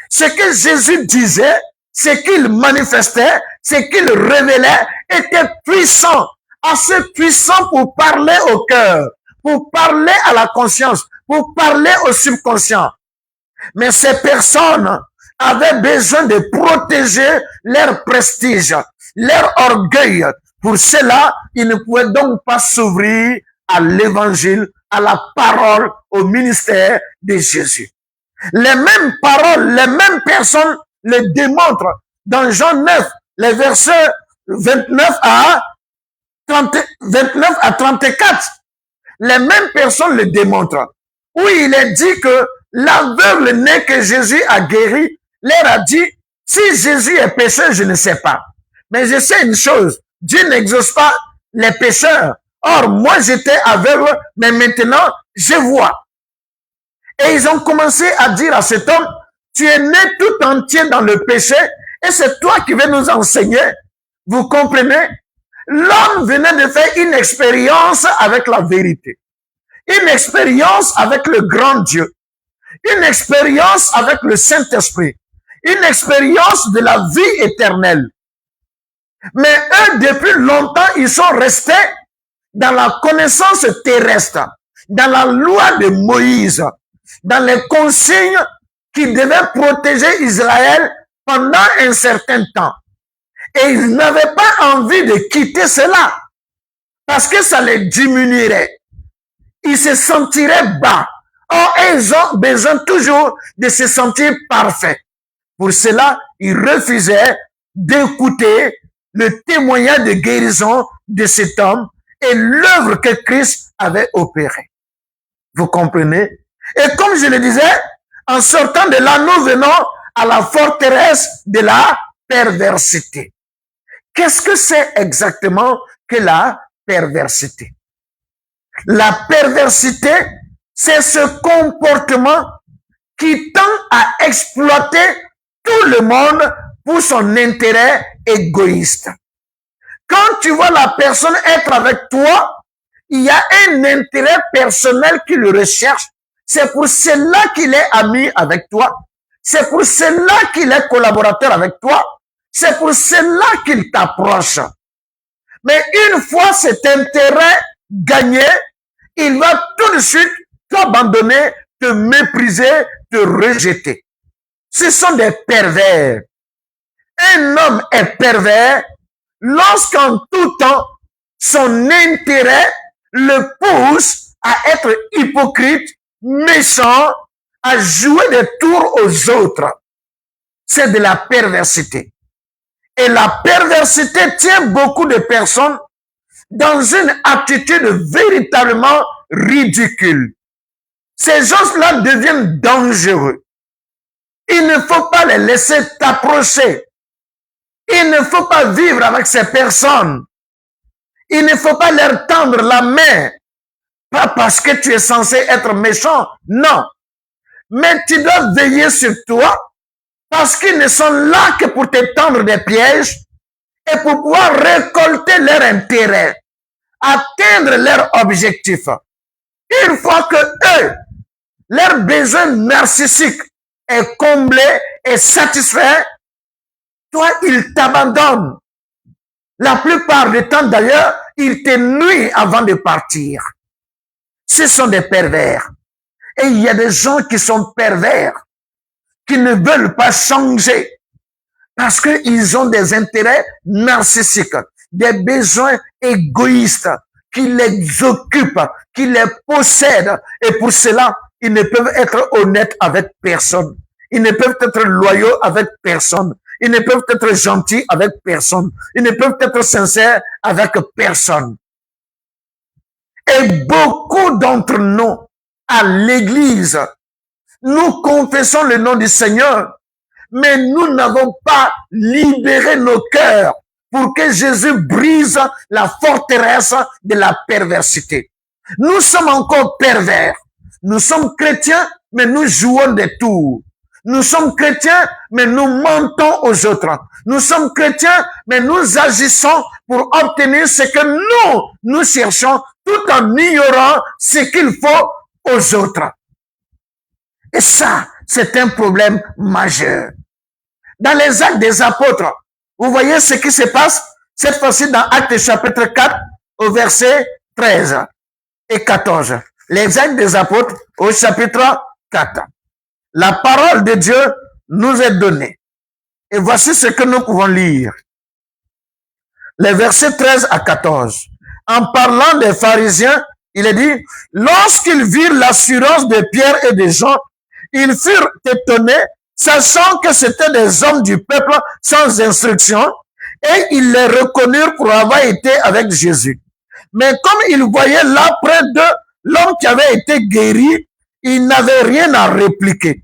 Ce que Jésus disait, ce qu'il manifestait, ce qu'il révélait, était puissant, assez puissant pour parler au cœur, pour parler à la conscience, pour parler au subconscient. Mais ces personnes avaient besoin de protéger leur prestige, leur orgueil. Pour cela, ils ne pouvaient donc pas s'ouvrir à l'évangile, à la parole, au ministère de Jésus. Les mêmes paroles, les mêmes personnes le démontrent dans Jean 9, les versets 29 à 34. Les mêmes personnes le démontrent. Où il est dit que l'aveugle né que Jésus a guéri leur a dit, si Jésus est pécheur, je ne sais pas. Mais je sais une chose, Dieu n'exauce pas les pécheurs. Or, moi j'étais aveugle, mais maintenant je vois. Et ils ont commencé à dire à cet homme, tu es né tout entier dans le péché et c'est toi qui veux nous enseigner. Vous comprenez? L'homme venait de faire une expérience avec la vérité, une expérience avec le grand Dieu, une expérience avec le Saint-Esprit, une expérience de la vie éternelle. Mais eux, depuis longtemps, ils sont restés dans la connaissance terrestre, dans la loi de Moïse, dans les consignes qui devaient protéger Israël pendant un certain temps. Et ils n'avaient pas envie de quitter cela, parce que ça les diminuerait. Ils se sentiraient bas. Or, ils ont besoin toujours de se sentir parfaits. Pour cela, ils refusaient d'écouter le témoignage de guérison de cet homme et l'œuvre que Christ avait opérée. Vous comprenez? Et comme je le disais, en sortant de là, nous venons à la forteresse de la perversité. Qu'est-ce que c'est exactement que la perversité? La perversité, c'est ce comportement qui tend à exploiter tout le monde pour son intérêt égoïste. Quand tu vois la personne être avec toi, il y a un intérêt personnel qui le recherche. C'est pour cela qu'il est ami avec toi. C'est pour cela qu'il est collaborateur avec toi. C'est pour cela qu'il t'approche. Mais une fois cet intérêt gagné, il va tout de suite t'abandonner, te mépriser, te rejeter. Ce sont des pervers. Un homme est pervers lorsqu'en tout temps, son intérêt le pousse à être hypocrite, méchant, à jouer des tours aux autres. C'est de la perversité. Et la perversité tient beaucoup de personnes dans une attitude véritablement ridicule. Ces gens-là deviennent dangereux. Il ne faut pas les laisser t'approcher. Il ne faut pas vivre avec ces personnes. Il ne faut pas leur tendre la main. Pas parce que tu es censé être méchant, non. Mais tu dois veiller sur toi parce qu'ils ne sont là que pour te tendre des pièges et pour pouvoir récolter leur intérêt, atteindre leur objectif. Une fois que eux, leur besoin narcissique est comblé et satisfait, toi, ils t'abandonnent. La plupart du temps, d'ailleurs, ils te nuisent avant de partir. Ce sont des pervers. Et il y a des gens qui sont pervers, qui ne veulent pas changer parce qu'ils ont des intérêts narcissiques, des besoins égoïstes qui les occupent, qui les possèdent. Et pour cela, ils ne peuvent être honnêtes avec personne. Ils ne peuvent être loyaux avec personne. Ils ne peuvent être gentils avec personne. Ils ne peuvent être sincères avec personne. Et beaucoup d'entre nous, à l'église, nous confessons le nom du Seigneur, mais nous n'avons pas libéré nos cœurs pour que Jésus brise la forteresse de la perversité. Nous sommes encore pervers. Nous sommes chrétiens, mais nous jouons des tours. Nous sommes chrétiens, mais nous mentons aux autres. Nous sommes chrétiens, mais nous agissons pour obtenir ce que nous cherchons, tout en ignorant ce qu'il faut aux autres. Et ça, c'est un problème majeur. Dans les actes des apôtres, vous voyez ce qui se passe, cette fois-ci dans Actes chapitre 4, au verset 13 et 14. Les actes des apôtres au chapitre 4. La parole de Dieu nous est donnée. Et voici ce que nous pouvons lire. Les versets 13 à 14. En parlant des pharisiens, il est dit, lorsqu'ils virent l'assurance de Pierre et de Jean, ils furent étonnés, sachant que c'étaient des hommes du peuple sans instruction, et ils les reconnurent pour avoir été avec Jésus. Mais comme ils voyaient là près d'eux l'homme qui avait été guéri, ils n'avaient rien à répliquer.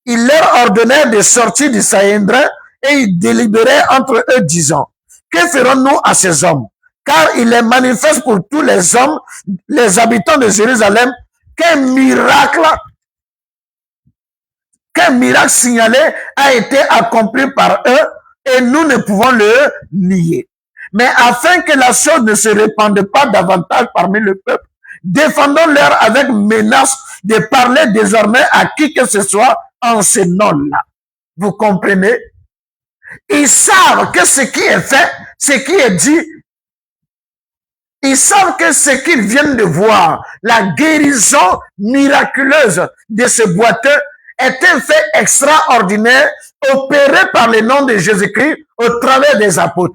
Ils leur ordonnèrent de sortir du Sanhédrin et ils délibéraient entre eux disant, que ferons-nous à ces hommes? Car il est manifeste pour tous les hommes, les habitants de Jérusalem, qu'un miracle signalé a été accompli par eux et nous ne pouvons le nier. Mais afin que la chose ne se répande pas davantage parmi le peuple, défendons-leur avec menace de parler désormais à qui que ce soit en ce nom-là. Vous comprenez? Ils savent que ce qui est fait, ce qui est dit, ils savent que ce qu'ils viennent de voir, la guérison miraculeuse de ce boiteux, est un fait extraordinaire opéré par le nom de Jésus-Christ au travers des apôtres.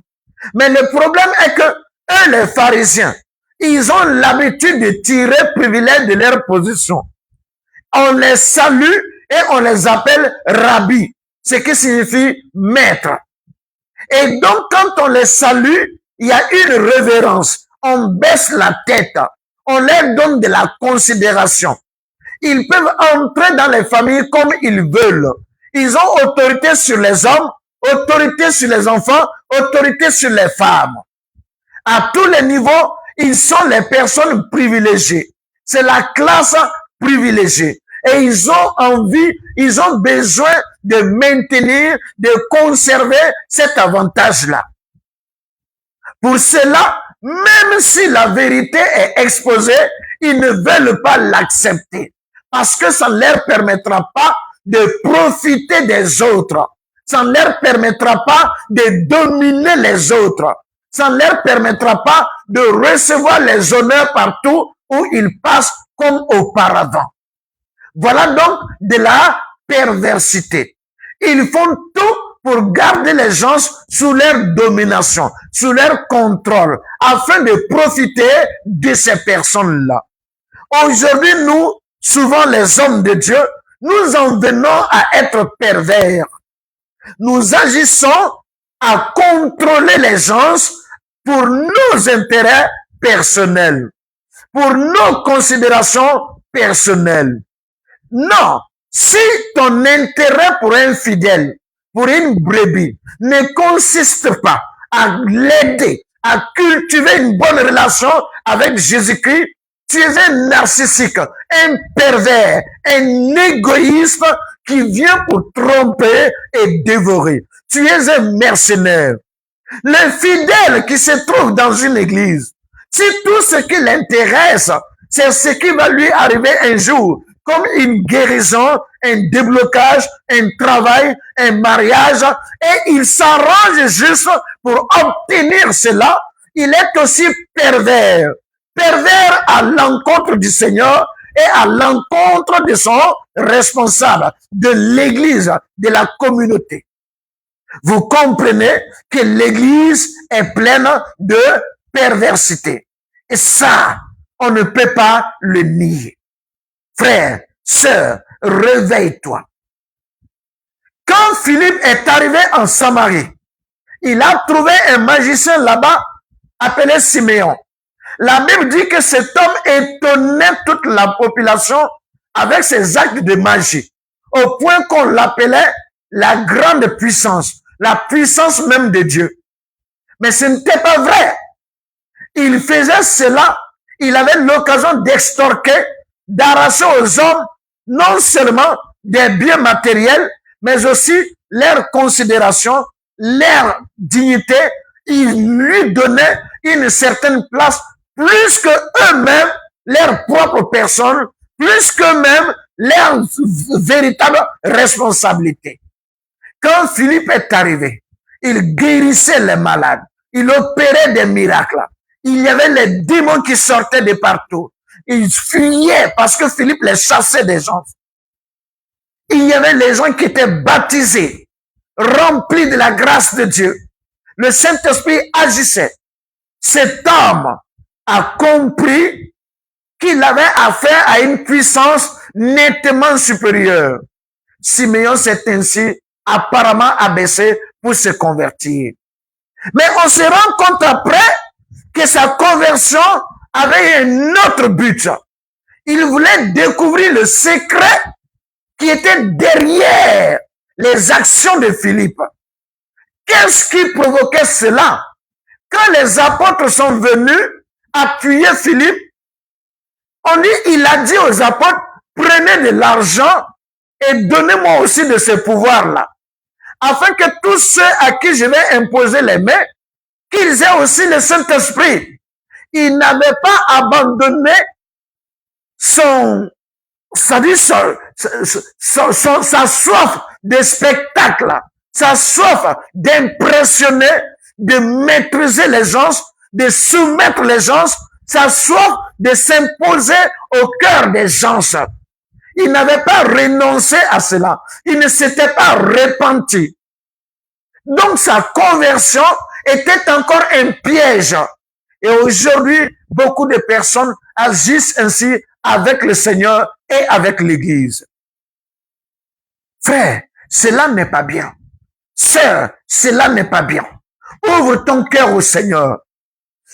Mais le problème est que eux, les pharisiens, ils ont l'habitude de tirer privilège de leur position. On les salue et on les appelle rabbi, ce qui signifie maître. Et donc, quand on les salue, il y a une révérence. On baisse la tête. On leur donne de la considération. Ils peuvent entrer dans les familles comme ils veulent. Ils ont autorité sur les hommes, autorité sur les enfants, autorité sur les femmes. À tous les niveaux, ils sont les personnes privilégiées. C'est la classe privilégiée. Et ils ont envie, ils ont besoin de maintenir, de conserver cet avantage-là. Pour cela, même si la vérité est exposée, ils ne veulent pas l'accepter. Parce que ça ne leur permettra pas de profiter des autres. Ça ne leur permettra pas de dominer les autres. Ça ne leur permettra pas de recevoir les honneurs partout où ils passent comme auparavant. Voilà donc de la perversité. Ils font tout pour garder les gens sous leur domination, sous leur contrôle, afin de profiter de ces personnes-là. Aujourd'hui, nous, souvent les hommes de Dieu, nous en venons à être pervers. Nous agissons à contrôler les gens pour nos intérêts personnels, pour nos considérations personnelles. Non, si ton intérêt pour un fidèle, pour une brebis, ne consiste pas à l'aider, à cultiver une bonne relation avec Jésus-Christ, tu es un narcissique, un pervers, un égoïste qui vient pour tromper et dévorer. Tu es un mercenaire. Le fidèle qui se trouve dans une église, si tout ce qui l'intéresse, c'est ce qui va lui arriver un jour, comme une guérison, un déblocage, un travail, un mariage, et il s'arrange juste pour obtenir cela, il est aussi pervers. Pervers à l'encontre du Seigneur et à l'encontre de son responsable, de l'église, de la communauté. Vous comprenez que l'église est pleine de perversité. Et ça, on ne peut pas le nier. Frère, sœur, réveille-toi. Quand Philippe est arrivé en Samarie, il a trouvé un magicien là-bas appelé Siméon. La Bible dit que cet homme étonnait toute la population avec ses actes de magie, au point qu'on l'appelait la grande puissance, la puissance même de Dieu. Mais ce n'était pas vrai. Il faisait cela, il avait l'occasion d'extorquer, d'arracher aux hommes non seulement des biens matériels, mais aussi leur considération, leur dignité. Il lui donnait une certaine place plus que eux-mêmes, leur propre personne, plus qu'eux-mêmes, leur véritable responsabilité. Quand Philippe est arrivé, il guérissait les malades, il opérait des miracles. Il y avait les démons qui sortaient de partout. Ils fuyaient parce que Philippe les chassait des gens. Il y avait les gens qui étaient baptisés, remplis de la grâce de Dieu. Le Saint-Esprit agissait. Cet homme a compris qu'il avait affaire à une puissance nettement supérieure. Siméon s'est ainsi apparemment abaissé pour se convertir. Mais on se rend compte après que sa conversion avait un autre but. Il voulait découvrir le secret qui était derrière les actions de Philippe. Qu'est-ce qui provoquait cela? Quand les apôtres sont venus appuyer Philippe, on dit, il a dit aux apôtres, prenez de l'argent et donnez-moi aussi de ce pouvoir-là, afin que tous ceux à qui je vais imposer les mains, qu'ils aient aussi le Saint-Esprit. Il n'avait pas abandonné sa soif de spectacle, sa soif d'impressionner, de maîtriser les gens, de soumettre les gens, sa soif de s'imposer au cœur des gens. Il n'avait pas renoncé à cela. Il ne s'était pas repenti. Donc sa conversion était encore un piège. Et aujourd'hui, beaucoup de personnes agissent ainsi avec le Seigneur et avec l'Église. Frère, cela n'est pas bien. Sœur, cela n'est pas bien. Ouvre ton cœur au Seigneur.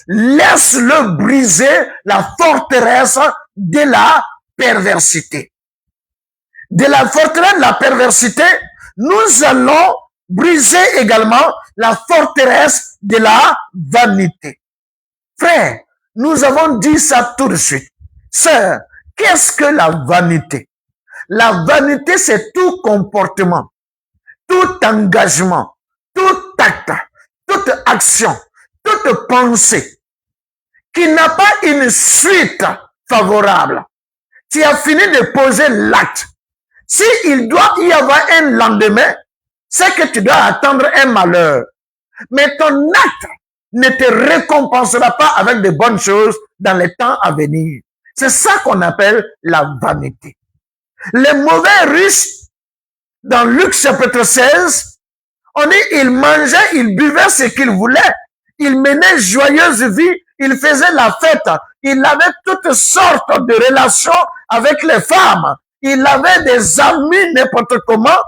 Laisse-le briser la forteresse de la perversité. De la forteresse de la perversité, nous allons briser également la forteresse de la vanité. Frère, nous avons dit ça tout de suite. Sœur, qu'est-ce que la vanité? La vanité, c'est tout comportement, tout engagement, tout acte, toute action, toute pensée qui n'a pas une suite favorable. Tu as fini de poser l'acte. S'il doit y avoir un lendemain, c'est que tu dois attendre un malheur. Mais ton acte ne te récompensera pas avec de bonnes choses dans les temps à venir. C'est ça qu'on appelle la vanité. Les mauvais riches, dans Luc chapitre 16, on dit, ils mangeaient, ils buvaient ce qu'ils voulaient. Ils menaient joyeuse vie, ils faisaient la fête. Ils avaient toutes sortes de relations avec les femmes. Ils avaient des amis n'importe comment.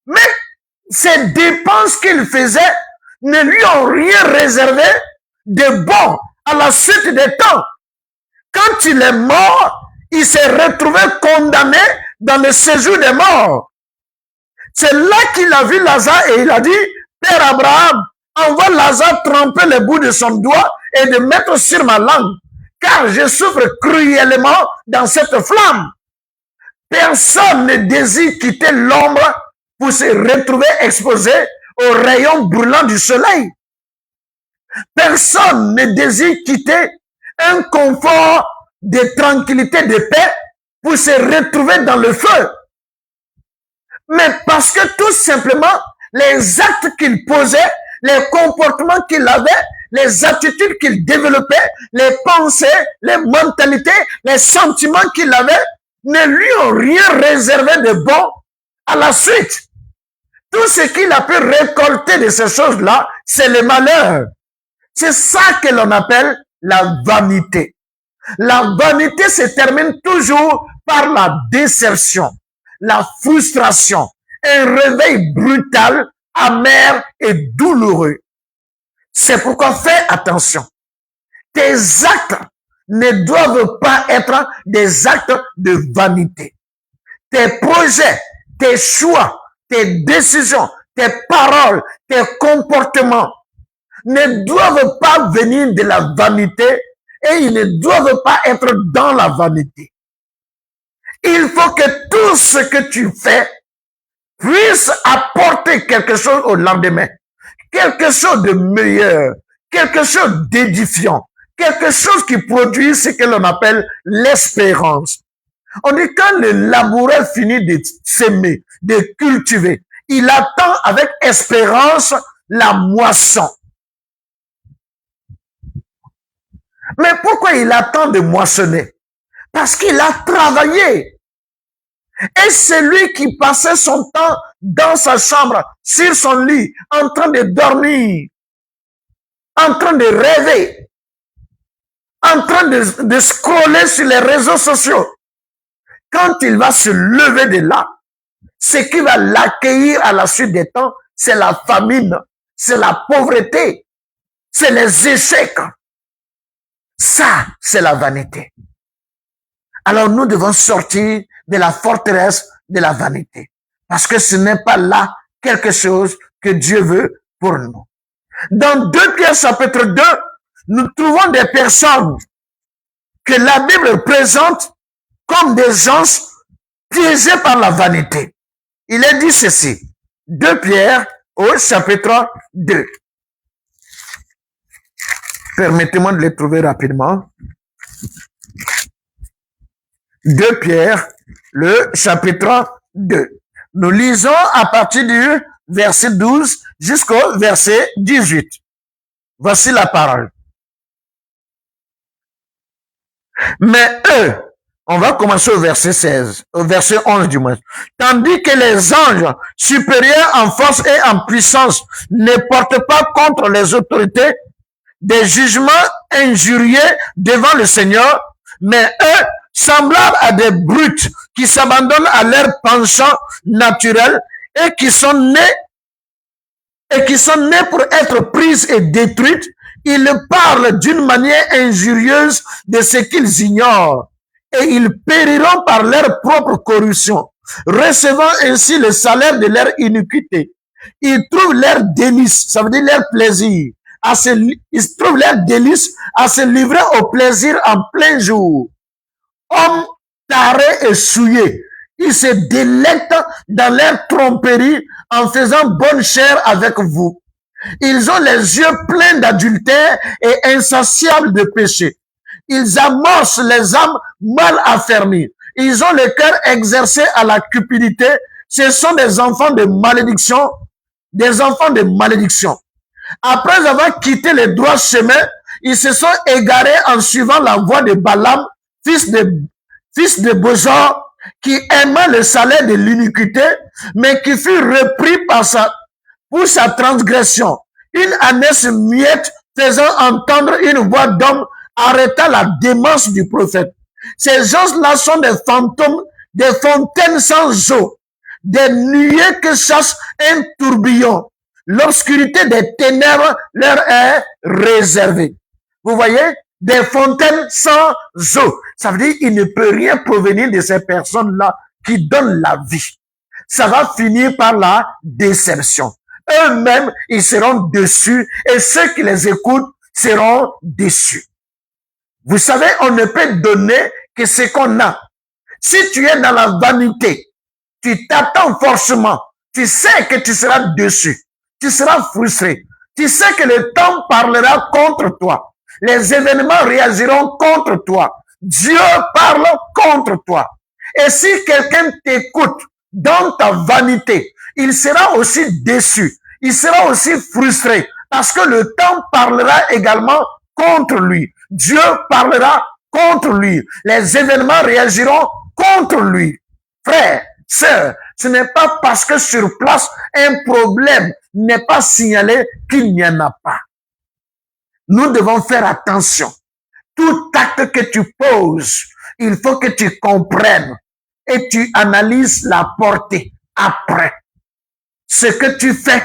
Mais ces dépenses qu'ils faisaient ne lui ont rien réservé de bon à la suite des temps. Quand il est mort, il s'est retrouvé condamné dans le séjour des morts. C'est là qu'il a vu Lazare et il a dit, Père Abraham, envoie Lazare tremper le bout de son doigt et de mettre sur ma langue, car je souffre cruellement dans cette flamme. Personne ne désire quitter l'ombre pour se retrouver exposé aux rayons brûlants du soleil. Personne ne désire quitter un confort de tranquillité, de paix, pour se retrouver dans le feu. Mais parce que tout simplement, les actes qu'il posait, les comportements qu'il avait, les attitudes qu'il développait, les pensées, les mentalités, les sentiments qu'il avait, ne lui ont rien réservé de bon à la suite. Tout ce qu'il a pu récolter de ces choses-là, c'est le malheur. C'est ça que l'on appelle la vanité. La vanité se termine toujours par la déception, la frustration, un réveil brutal, amer et douloureux. C'est pourquoi fais attention. Tes actes ne doivent pas être des actes de vanité. Tes projets, tes choix, tes décisions, tes paroles, tes comportements ne doivent pas venir de la vanité et ils ne doivent pas être dans la vanité. Il faut que tout ce que tu fais puisse apporter quelque chose au lendemain, quelque chose de meilleur, quelque chose d'édifiant, quelque chose qui produit ce que l'on appelle l'espérance. On dit quand le laboureur finit de s'aimer, de cultiver, il attend avec espérance la moisson. Mais pourquoi il attend de moissonner? Parce qu'il a travaillé. Et celui qui passait son temps dans sa chambre, sur son lit, en train de dormir, en train de rêver, en train de scroller sur les réseaux sociaux, quand il va se lever de là, ce qui va l'accueillir à la suite des temps, c'est la famine, c'est la pauvreté, c'est les échecs. Ça, c'est la vanité. Alors nous devons sortir de la forteresse de la vanité. Parce que ce n'est pas là quelque chose que Dieu veut pour nous. Dans 2 Pierre chapitre 2, nous trouvons des personnes que la Bible présente comme des gens piégés par la vanité. Il est dit ceci. 2 Pierre au chapitre 2. Permettez-moi de les trouver rapidement. 2 Pierre, le chapitre 2. Nous lisons à partir du verset 12 jusqu'au verset 18. Voici la parole. Mais eux, on va commencer au verset 16, au verset 11 du moins. Tandis que les anges supérieurs en force et en puissance ne portent pas contre les autorités des jugements injurieux devant le Seigneur, mais eux, semblables à des brutes qui s'abandonnent à leur penchant naturel et qui sont nés et qui sont nées pour être prises et détruites, ils parlent d'une manière injurieuse de ce qu'ils ignorent et ils périront par leur propre corruption, recevant ainsi le salaire de leur iniquité. Ils trouvent leur délice, ça veut dire leur plaisir, ils trouvent leur délice à se livrer au plaisir en plein jour. Hommes tarés et souillés, ils se délectent dans leur tromperie en faisant bonne chère avec vous. Ils ont les yeux pleins d'adultère et insatiables de péché. Ils amorcent les âmes mal affermies. Ils ont le cœur exercé à la cupidité. Ce sont des enfants de malédiction, des enfants de malédiction. Après avoir quitté les droits chemins, ils se sont égarés en suivant la voie de Balaam, fils de Bosor, qui aima le salaire de l'iniquité, mais qui fut repris pour sa transgression. Une ânesse muette faisant entendre une voix d'homme arrêta la démence du prophète. Ces gens-là sont des fantômes, des fontaines sans eau, des nuées que chasse un tourbillon. L'obscurité des ténèbres leur est réservée. Vous voyez, des fontaines sans eau. Ça veut dire qu'il ne peut rien provenir de ces personnes-là qui donnent la vie. Ça va finir par la déception. Eux-mêmes, ils seront déçus et ceux qui les écoutent seront déçus. Vous savez, on ne peut donner que ce qu'on a. Si tu es dans la vanité, tu t'attends forcément, tu sais que tu seras déçu, tu seras frustré, tu sais que le temps parlera contre toi, les événements réagiront contre toi, Dieu parle contre toi. Et si quelqu'un t'écoute dans ta vanité, il sera aussi déçu, il sera aussi frustré, parce que le temps parlera également contre lui. Dieu parlera contre lui. Les événements réagiront contre lui. Frère, sœur, ce n'est pas parce que sur place, un problème n'est pas signalé qu'il n'y en a pas. Nous devons faire attention. Tout acte que tu poses, il faut que tu comprennes et tu analyses la portée après. Ce que tu fais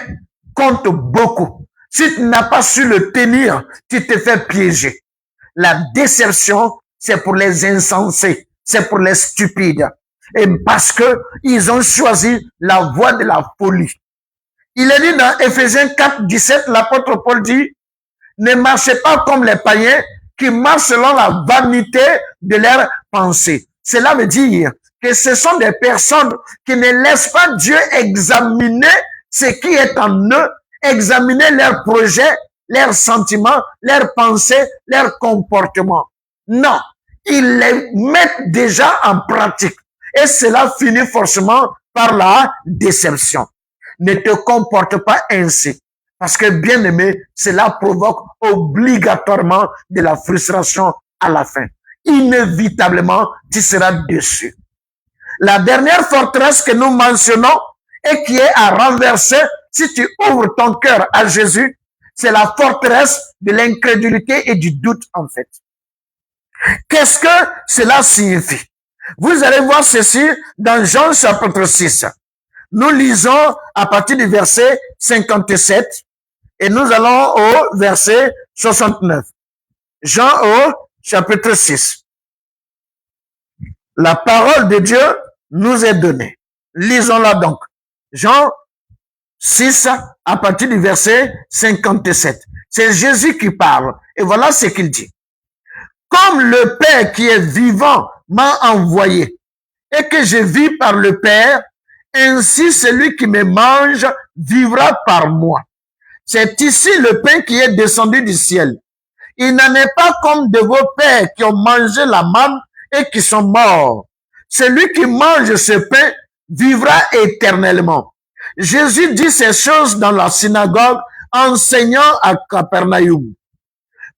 compte beaucoup. Si tu n'as pas su le tenir, tu te fais piéger. La déception, c'est pour les insensés, c'est pour les stupides. Et parce que ils ont choisi la voie de la folie. Il est dit dans Éphésiens 4, 17, l'apôtre Paul dit, ne marchez pas comme les païens qui marchent selon la vanité de leurs pensées. Cela veut dire que ce sont des personnes qui ne laissent pas Dieu examiner ce qui est en eux, examiner leurs projets, leurs sentiments, leurs pensées, leurs comportements. Non, ils les mettent déjà en pratique. Et cela finit forcément par la déception. Ne te comporte pas ainsi. Parce que, bien aimé, cela provoque obligatoirement de la frustration à la fin. Inévitablement, tu seras déçu. La dernière forteresse que nous mentionnons et qui est à renverser si tu ouvres ton cœur à Jésus, c'est la forteresse de l'incrédulité et du doute en fait. Qu'est-ce que cela signifie? Vous allez voir ceci dans Jean chapitre 6. Nous lisons à partir du verset 57 et nous allons au verset 69. Jean au chapitre 6. La parole de Dieu nous est donnée. Lisons-la donc. Jean 6 à partir du verset 57. C'est Jésus qui parle. Et voilà ce qu'il dit. Comme le Père qui est vivant m'a envoyé et que je vis par le Père, ainsi celui qui me mange vivra par moi. C'est ici le pain qui est descendu du ciel. Il n'en est pas comme de vos pères qui ont mangé la manne et qui sont morts. Celui qui mange ce pain vivra éternellement. Jésus dit ces choses dans la synagogue, enseignant à Capernaum.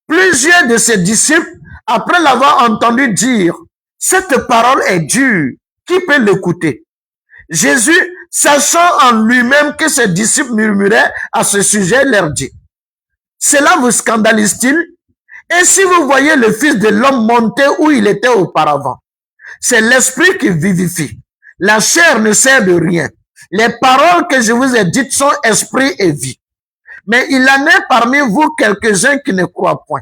Plusieurs de ses disciples, après l'avoir entendu dire, cette parole est dure, qui peut l'écouter? Jésus, sachant en lui-même que ses disciples murmuraient à ce sujet, leur dit, cela vous scandalise-t-il? Et si vous voyez le Fils de l'homme monter où il était auparavant, c'est l'esprit qui vivifie. La chair ne sert de rien. Les paroles que je vous ai dites sont esprit et vie. Mais il en est parmi vous quelques-uns qui ne croient point.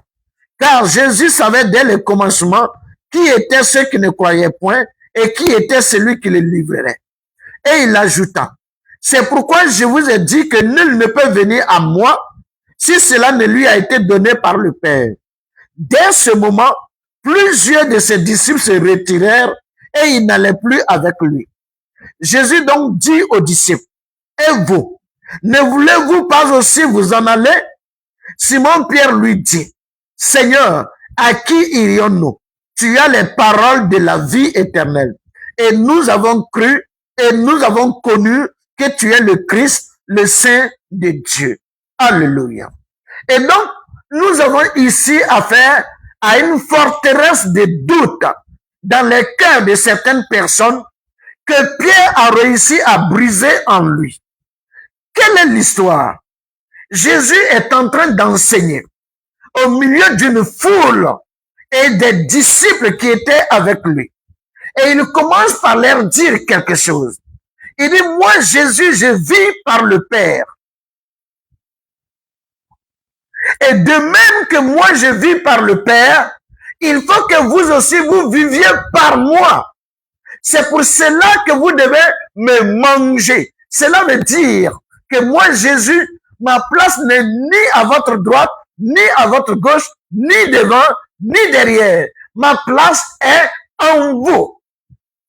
Car Jésus savait dès le commencement qui étaient ceux qui ne croyaient point et qui était celui qui les livrerait. Et il ajouta, c'est pourquoi je vous ai dit que nul ne peut venir à moi si cela ne lui a été donné par le Père. Dès ce moment, plusieurs de ses disciples se retirèrent et ils n'allaient plus avec lui. Jésus donc dit aux disciples, et vous, ne voulez-vous pas aussi vous en aller? Simon-Pierre lui dit, Seigneur, à qui irions-nous? Tu as les paroles de la vie éternelle. Et nous avons cru et nous avons connu que tu es le Christ, le Saint de Dieu. Alléluia. Et donc, nous avons ici affaire à une forteresse de doute dans les cœurs de certaines personnes que Pierre a réussi à briser en lui. Quelle est l'histoire? Jésus est en train d'enseigner au milieu d'une foule et des disciples qui étaient avec lui. Et il commence par leur dire quelque chose. Il dit, moi Jésus, je vis par le Père. Et de même que moi je vis par le Père, il faut que vous aussi vous viviez par moi. C'est pour cela que vous devez me manger. Cela veut dire que moi Jésus, ma place n'est ni à votre droite, ni à votre gauche, ni devant, ni derrière. Ma place est en vous.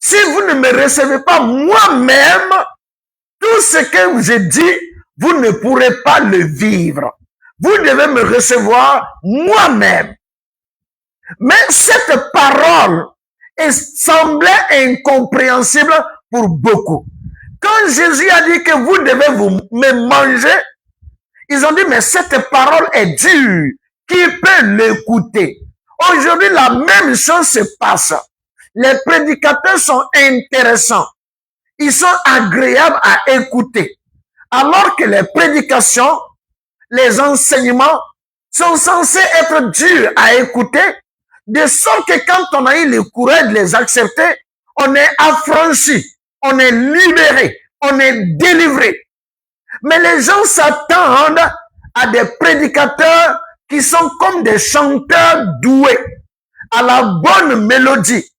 Si vous ne me recevez pas moi-même, tout ce que je dis, vous ne pourrez pas le vivre. Vous devez me recevoir moi-même. Mais cette parole semblait incompréhensible pour beaucoup. Quand Jésus a dit que vous devez me manger, ils ont dit, mais cette parole est dure. Qui peut l'écouter? Aujourd'hui, la même chose se passe. Les prédicateurs sont intéressants. Ils sont agréables à écouter. Alors que les prédications, les enseignements sont censés être durs à écouter, de sorte que quand on a eu le courage de les accepter, on est affranchi, on est libéré, on est délivré. Mais les gens s'attendent à des prédicateurs qui sont comme des chanteurs doués, à la bonne mélodie.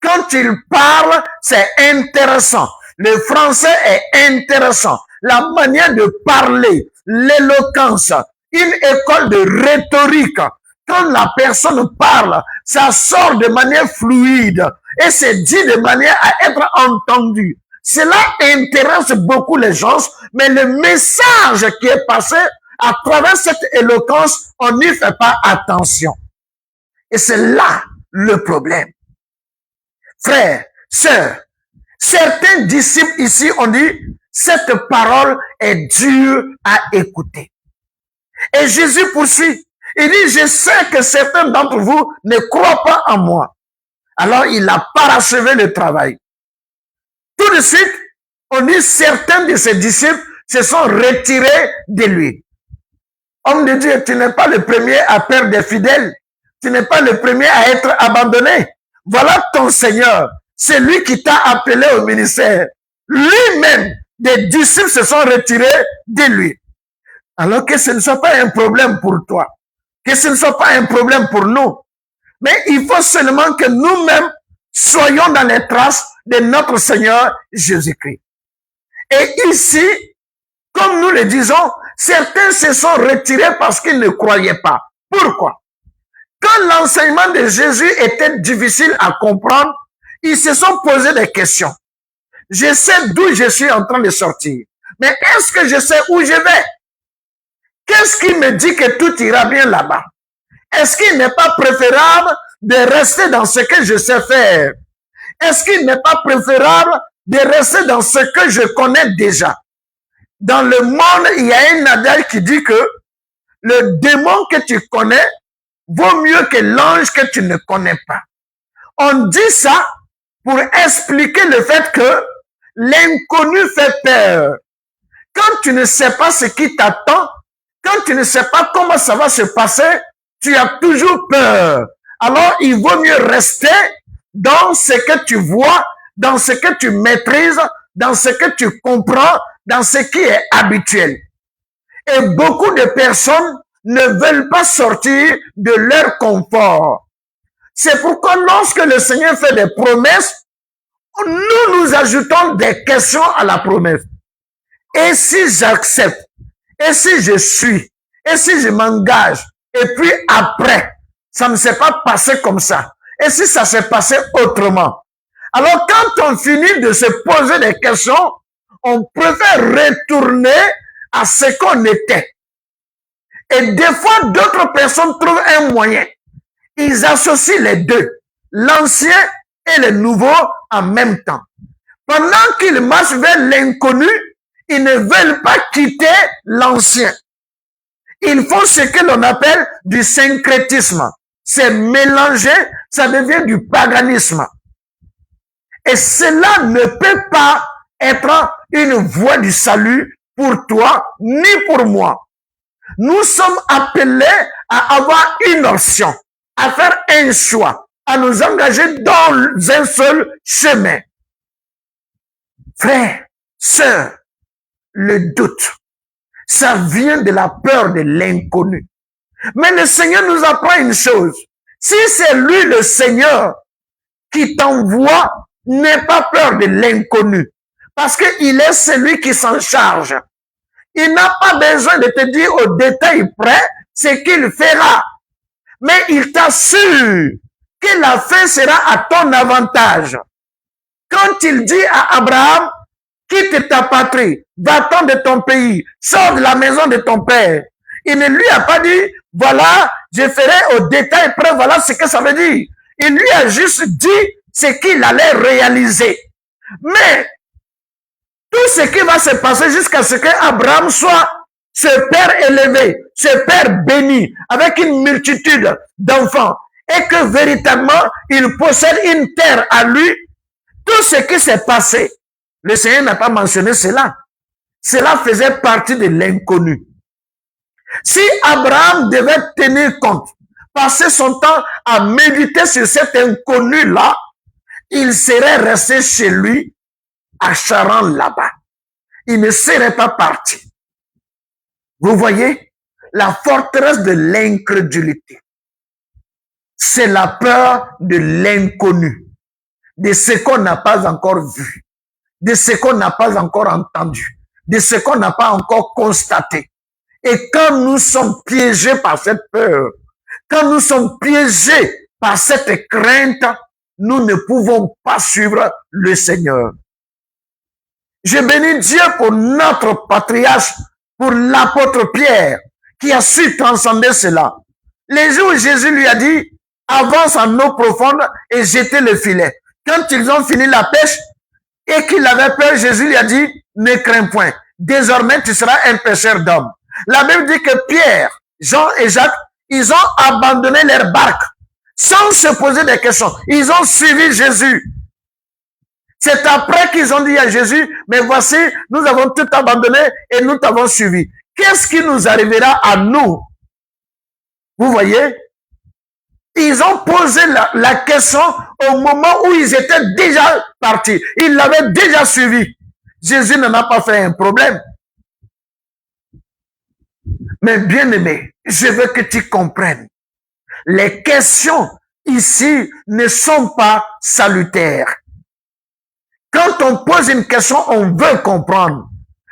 Quand ils parlent, c'est intéressant. Le français est intéressant. La manière de parler, l'éloquence, une école de rhétorique. Quand la personne parle, ça sort de manière fluide et c'est dit de manière à être entendu. Cela intéresse beaucoup les gens, mais le message qui est passé à travers cette éloquence, on n'y fait pas attention. Et c'est là le problème. Frères, sœurs, certains disciples ici ont dit, cette parole est dure à écouter. Et Jésus poursuit. Il dit, je sais que certains d'entre vous ne croient pas en moi. Alors, il a parachevé le travail. Tout de suite, on dit, certains de ses disciples se sont retirés de lui. Homme de Dieu, tu n'es pas le premier à perdre des fidèles. Tu n'es pas le premier à être abandonné. Voilà ton Seigneur. C'est lui qui t'a appelé au ministère. Lui-même, des disciples se sont retirés de lui. Alors que ce ne soit pas un problème pour toi. Que ce ne soit pas un problème pour nous. Mais il faut seulement que nous-mêmes soyons dans les traces de notre Seigneur Jésus-Christ. Et ici, comme nous le disons, certains se sont retirés parce qu'ils ne croyaient pas. Pourquoi? Quand l'enseignement de Jésus était difficile à comprendre, ils se sont posé des questions. Je sais d'où je suis en train de sortir. Mais est-ce que je sais où je vais? Qu'est-ce qui me dit que tout ira bien là-bas? Est-ce qu'il n'est pas préférable de rester dans ce que je sais faire? Est-ce qu'il n'est pas préférable de rester dans ce que je connais déjà? Dans le monde, il y a un adage qui dit que le démon que tu connais vaut mieux que l'ange que tu ne connais pas. On dit ça pour expliquer le fait que l'inconnu fait peur. Quand tu ne sais pas ce qui t'attend, quand tu ne sais pas comment ça va se passer, tu as toujours peur. Alors, il vaut mieux rester dans ce que tu vois, dans ce que tu maîtrises, dans ce que tu comprends, dans ce qui est habituel. Et beaucoup de personnes ne veulent pas sortir de leur confort. C'est pourquoi lorsque le Seigneur fait des promesses, nous ajoutons des questions à la promesse. Et si j'accepte? Et si je suis? Et si je m'engage? Et puis après, ça ne s'est pas passé comme ça. Et si ça s'est passé autrement? Alors quand on finit de se poser des questions, on préfère retourner à ce qu'on était. Et des fois, d'autres personnes trouvent un moyen. Ils associent les deux, l'ancien et le nouveau en même temps. Pendant qu'ils marchent vers l'inconnu, ils ne veulent pas quitter l'ancien. Ils font ce que l'on appelle du syncrétisme. C'est mélangé, ça devient du paganisme. Et cela ne peut pas être une voie du salut pour toi ni pour moi. Nous sommes appelés à avoir une option, à faire un choix, à nous engager dans un seul chemin. Frère, sœur, le doute, ça vient de la peur de l'inconnu. Mais le Seigneur nous apprend une chose. Si c'est lui le Seigneur qui t'envoie, n'aie pas peur de l'inconnu. Parce qu'il est celui qui s'en charge. Il n'a pas besoin de te dire au détail près ce qu'il fera. Mais il t'assure que la fin sera à ton avantage. Quand il dit à Abraham, quitte ta patrie, va-t'en de ton pays, sors de la maison de ton père. Il ne lui a pas dit, voilà, je ferai au détail près, voilà ce que ça veut dire. Il lui a juste dit ce qu'il allait réaliser. Mais tout ce qui va se passer jusqu'à ce qu'Abraham soit ce père élevé, ce père béni, avec une multitude d'enfants, et que véritablement il possède une terre à lui, tout ce qui s'est passé, le Seigneur n'a pas mentionné cela. Cela faisait partie de l'inconnu. Si Abraham devait tenir compte, passer son temps à méditer sur cet inconnu-là, il serait resté chez lui à Charan là-bas. Il ne serait pas parti. Vous voyez, la forteresse de l'incrédulité, c'est la peur de l'inconnu, de ce qu'on n'a pas encore vu, de ce qu'on n'a pas encore entendu, de ce qu'on n'a pas encore constaté. Et quand nous sommes piégés par cette peur, quand nous sommes piégés par cette crainte, nous ne pouvons pas suivre le Seigneur. Je bénis Dieu pour notre patriarche, pour l'apôtre Pierre, qui a su transcender cela. Les jours où Jésus lui a dit, avance en eau profonde et jetez le filet. Quand ils ont fini la pêche et qu'il avait peur, Jésus lui a dit, ne crains point. Désormais, tu seras un pêcheur d'hommes. La Bible dit que Pierre, Jean et Jacques, ils ont abandonné leur barque sans se poser des questions. Ils ont suivi Jésus. C'est après qu'ils ont dit à Jésus, mais voici, nous avons tout abandonné et nous t'avons suivi. Qu'est-ce qui nous arrivera à nous? Vous voyez? Ils ont posé la question au moment où ils étaient déjà partis. Ils l'avaient déjà suivi. Jésus n'en a pas fait un problème. Mais bien aimé, je veux que tu comprennes. Les questions ici ne sont pas salutaires. Quand on pose une question, on veut comprendre.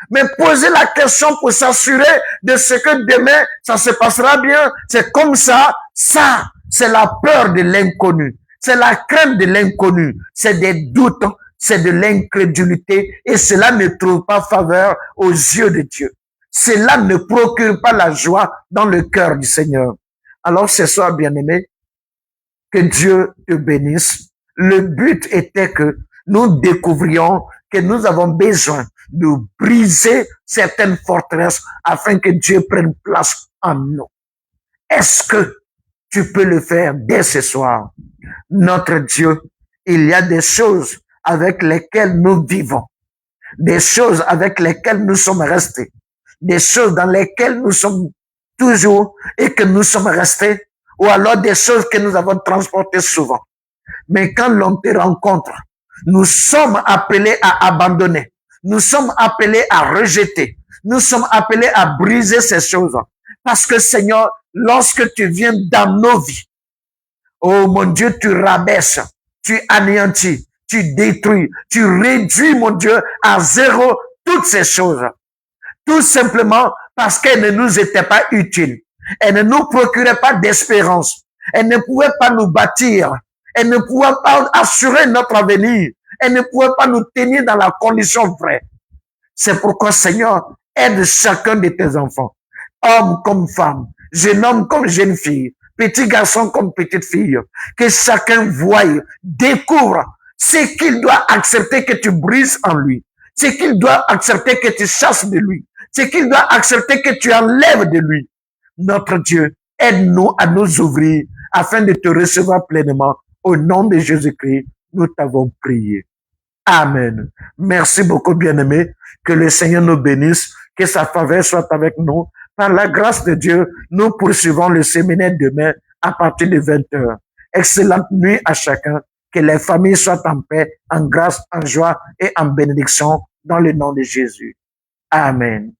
Mais poser la question pour s'assurer de ce que demain, ça se passera bien, c'est comme ça, c'est la peur de l'inconnu. C'est la crainte de l'inconnu. C'est des doutes, c'est de l'incrédulité et cela ne trouve pas faveur aux yeux de Dieu. Cela ne procure pas la joie dans le cœur du Seigneur. Alors ce soir, bien-aimé, que Dieu te bénisse. Le but était que nous découvrions que nous avons besoin de briser certaines forteresses afin que Dieu prenne place en nous. Est-ce que tu peux le faire dès ce soir? Notre Dieu, il y a des choses avec lesquelles nous vivons, des choses avec lesquelles nous sommes restés, des choses dans lesquelles nous sommes toujours et que nous sommes restés, ou alors des choses que nous avons transportées souvent. Mais quand l'on te rencontre, nous sommes appelés à abandonner. Nous sommes appelés à rejeter. Nous sommes appelés à briser ces choses. Parce que Seigneur, lorsque tu viens dans nos vies, oh mon Dieu, tu rabaisses, tu anéantis, tu détruis, tu réduis, mon Dieu, à zéro toutes ces choses. Tout simplement parce qu'elles ne nous étaient pas utiles. Elles ne nous procuraient pas d'espérance. Elles ne pouvaient pas nous bâtir. Elles ne pouvaient pas assurer notre avenir. Elles ne pouvaient pas nous tenir dans la condition vraie. C'est pourquoi, Seigneur, aide chacun de tes enfants, homme comme femme, jeune homme comme jeune fille, petit garçon comme petite fille, que chacun voie, découvre ce qu'il doit accepter que tu brises en lui, ce qu'il doit accepter que tu chasses de lui, ce qu'il doit accepter que tu enlèves de lui. Notre Dieu, aide-nous à nous ouvrir afin de te recevoir pleinement. Au nom de Jésus-Christ, nous t'avons prié. Amen. Merci beaucoup, bien-aimés. Que le Seigneur nous bénisse, que sa faveur soit avec nous. Par la grâce de Dieu, nous poursuivons le séminaire demain à partir de 20h. Excellente nuit à chacun. Que les familles soient en paix, en grâce, en joie et en bénédiction dans le nom de Jésus. Amen.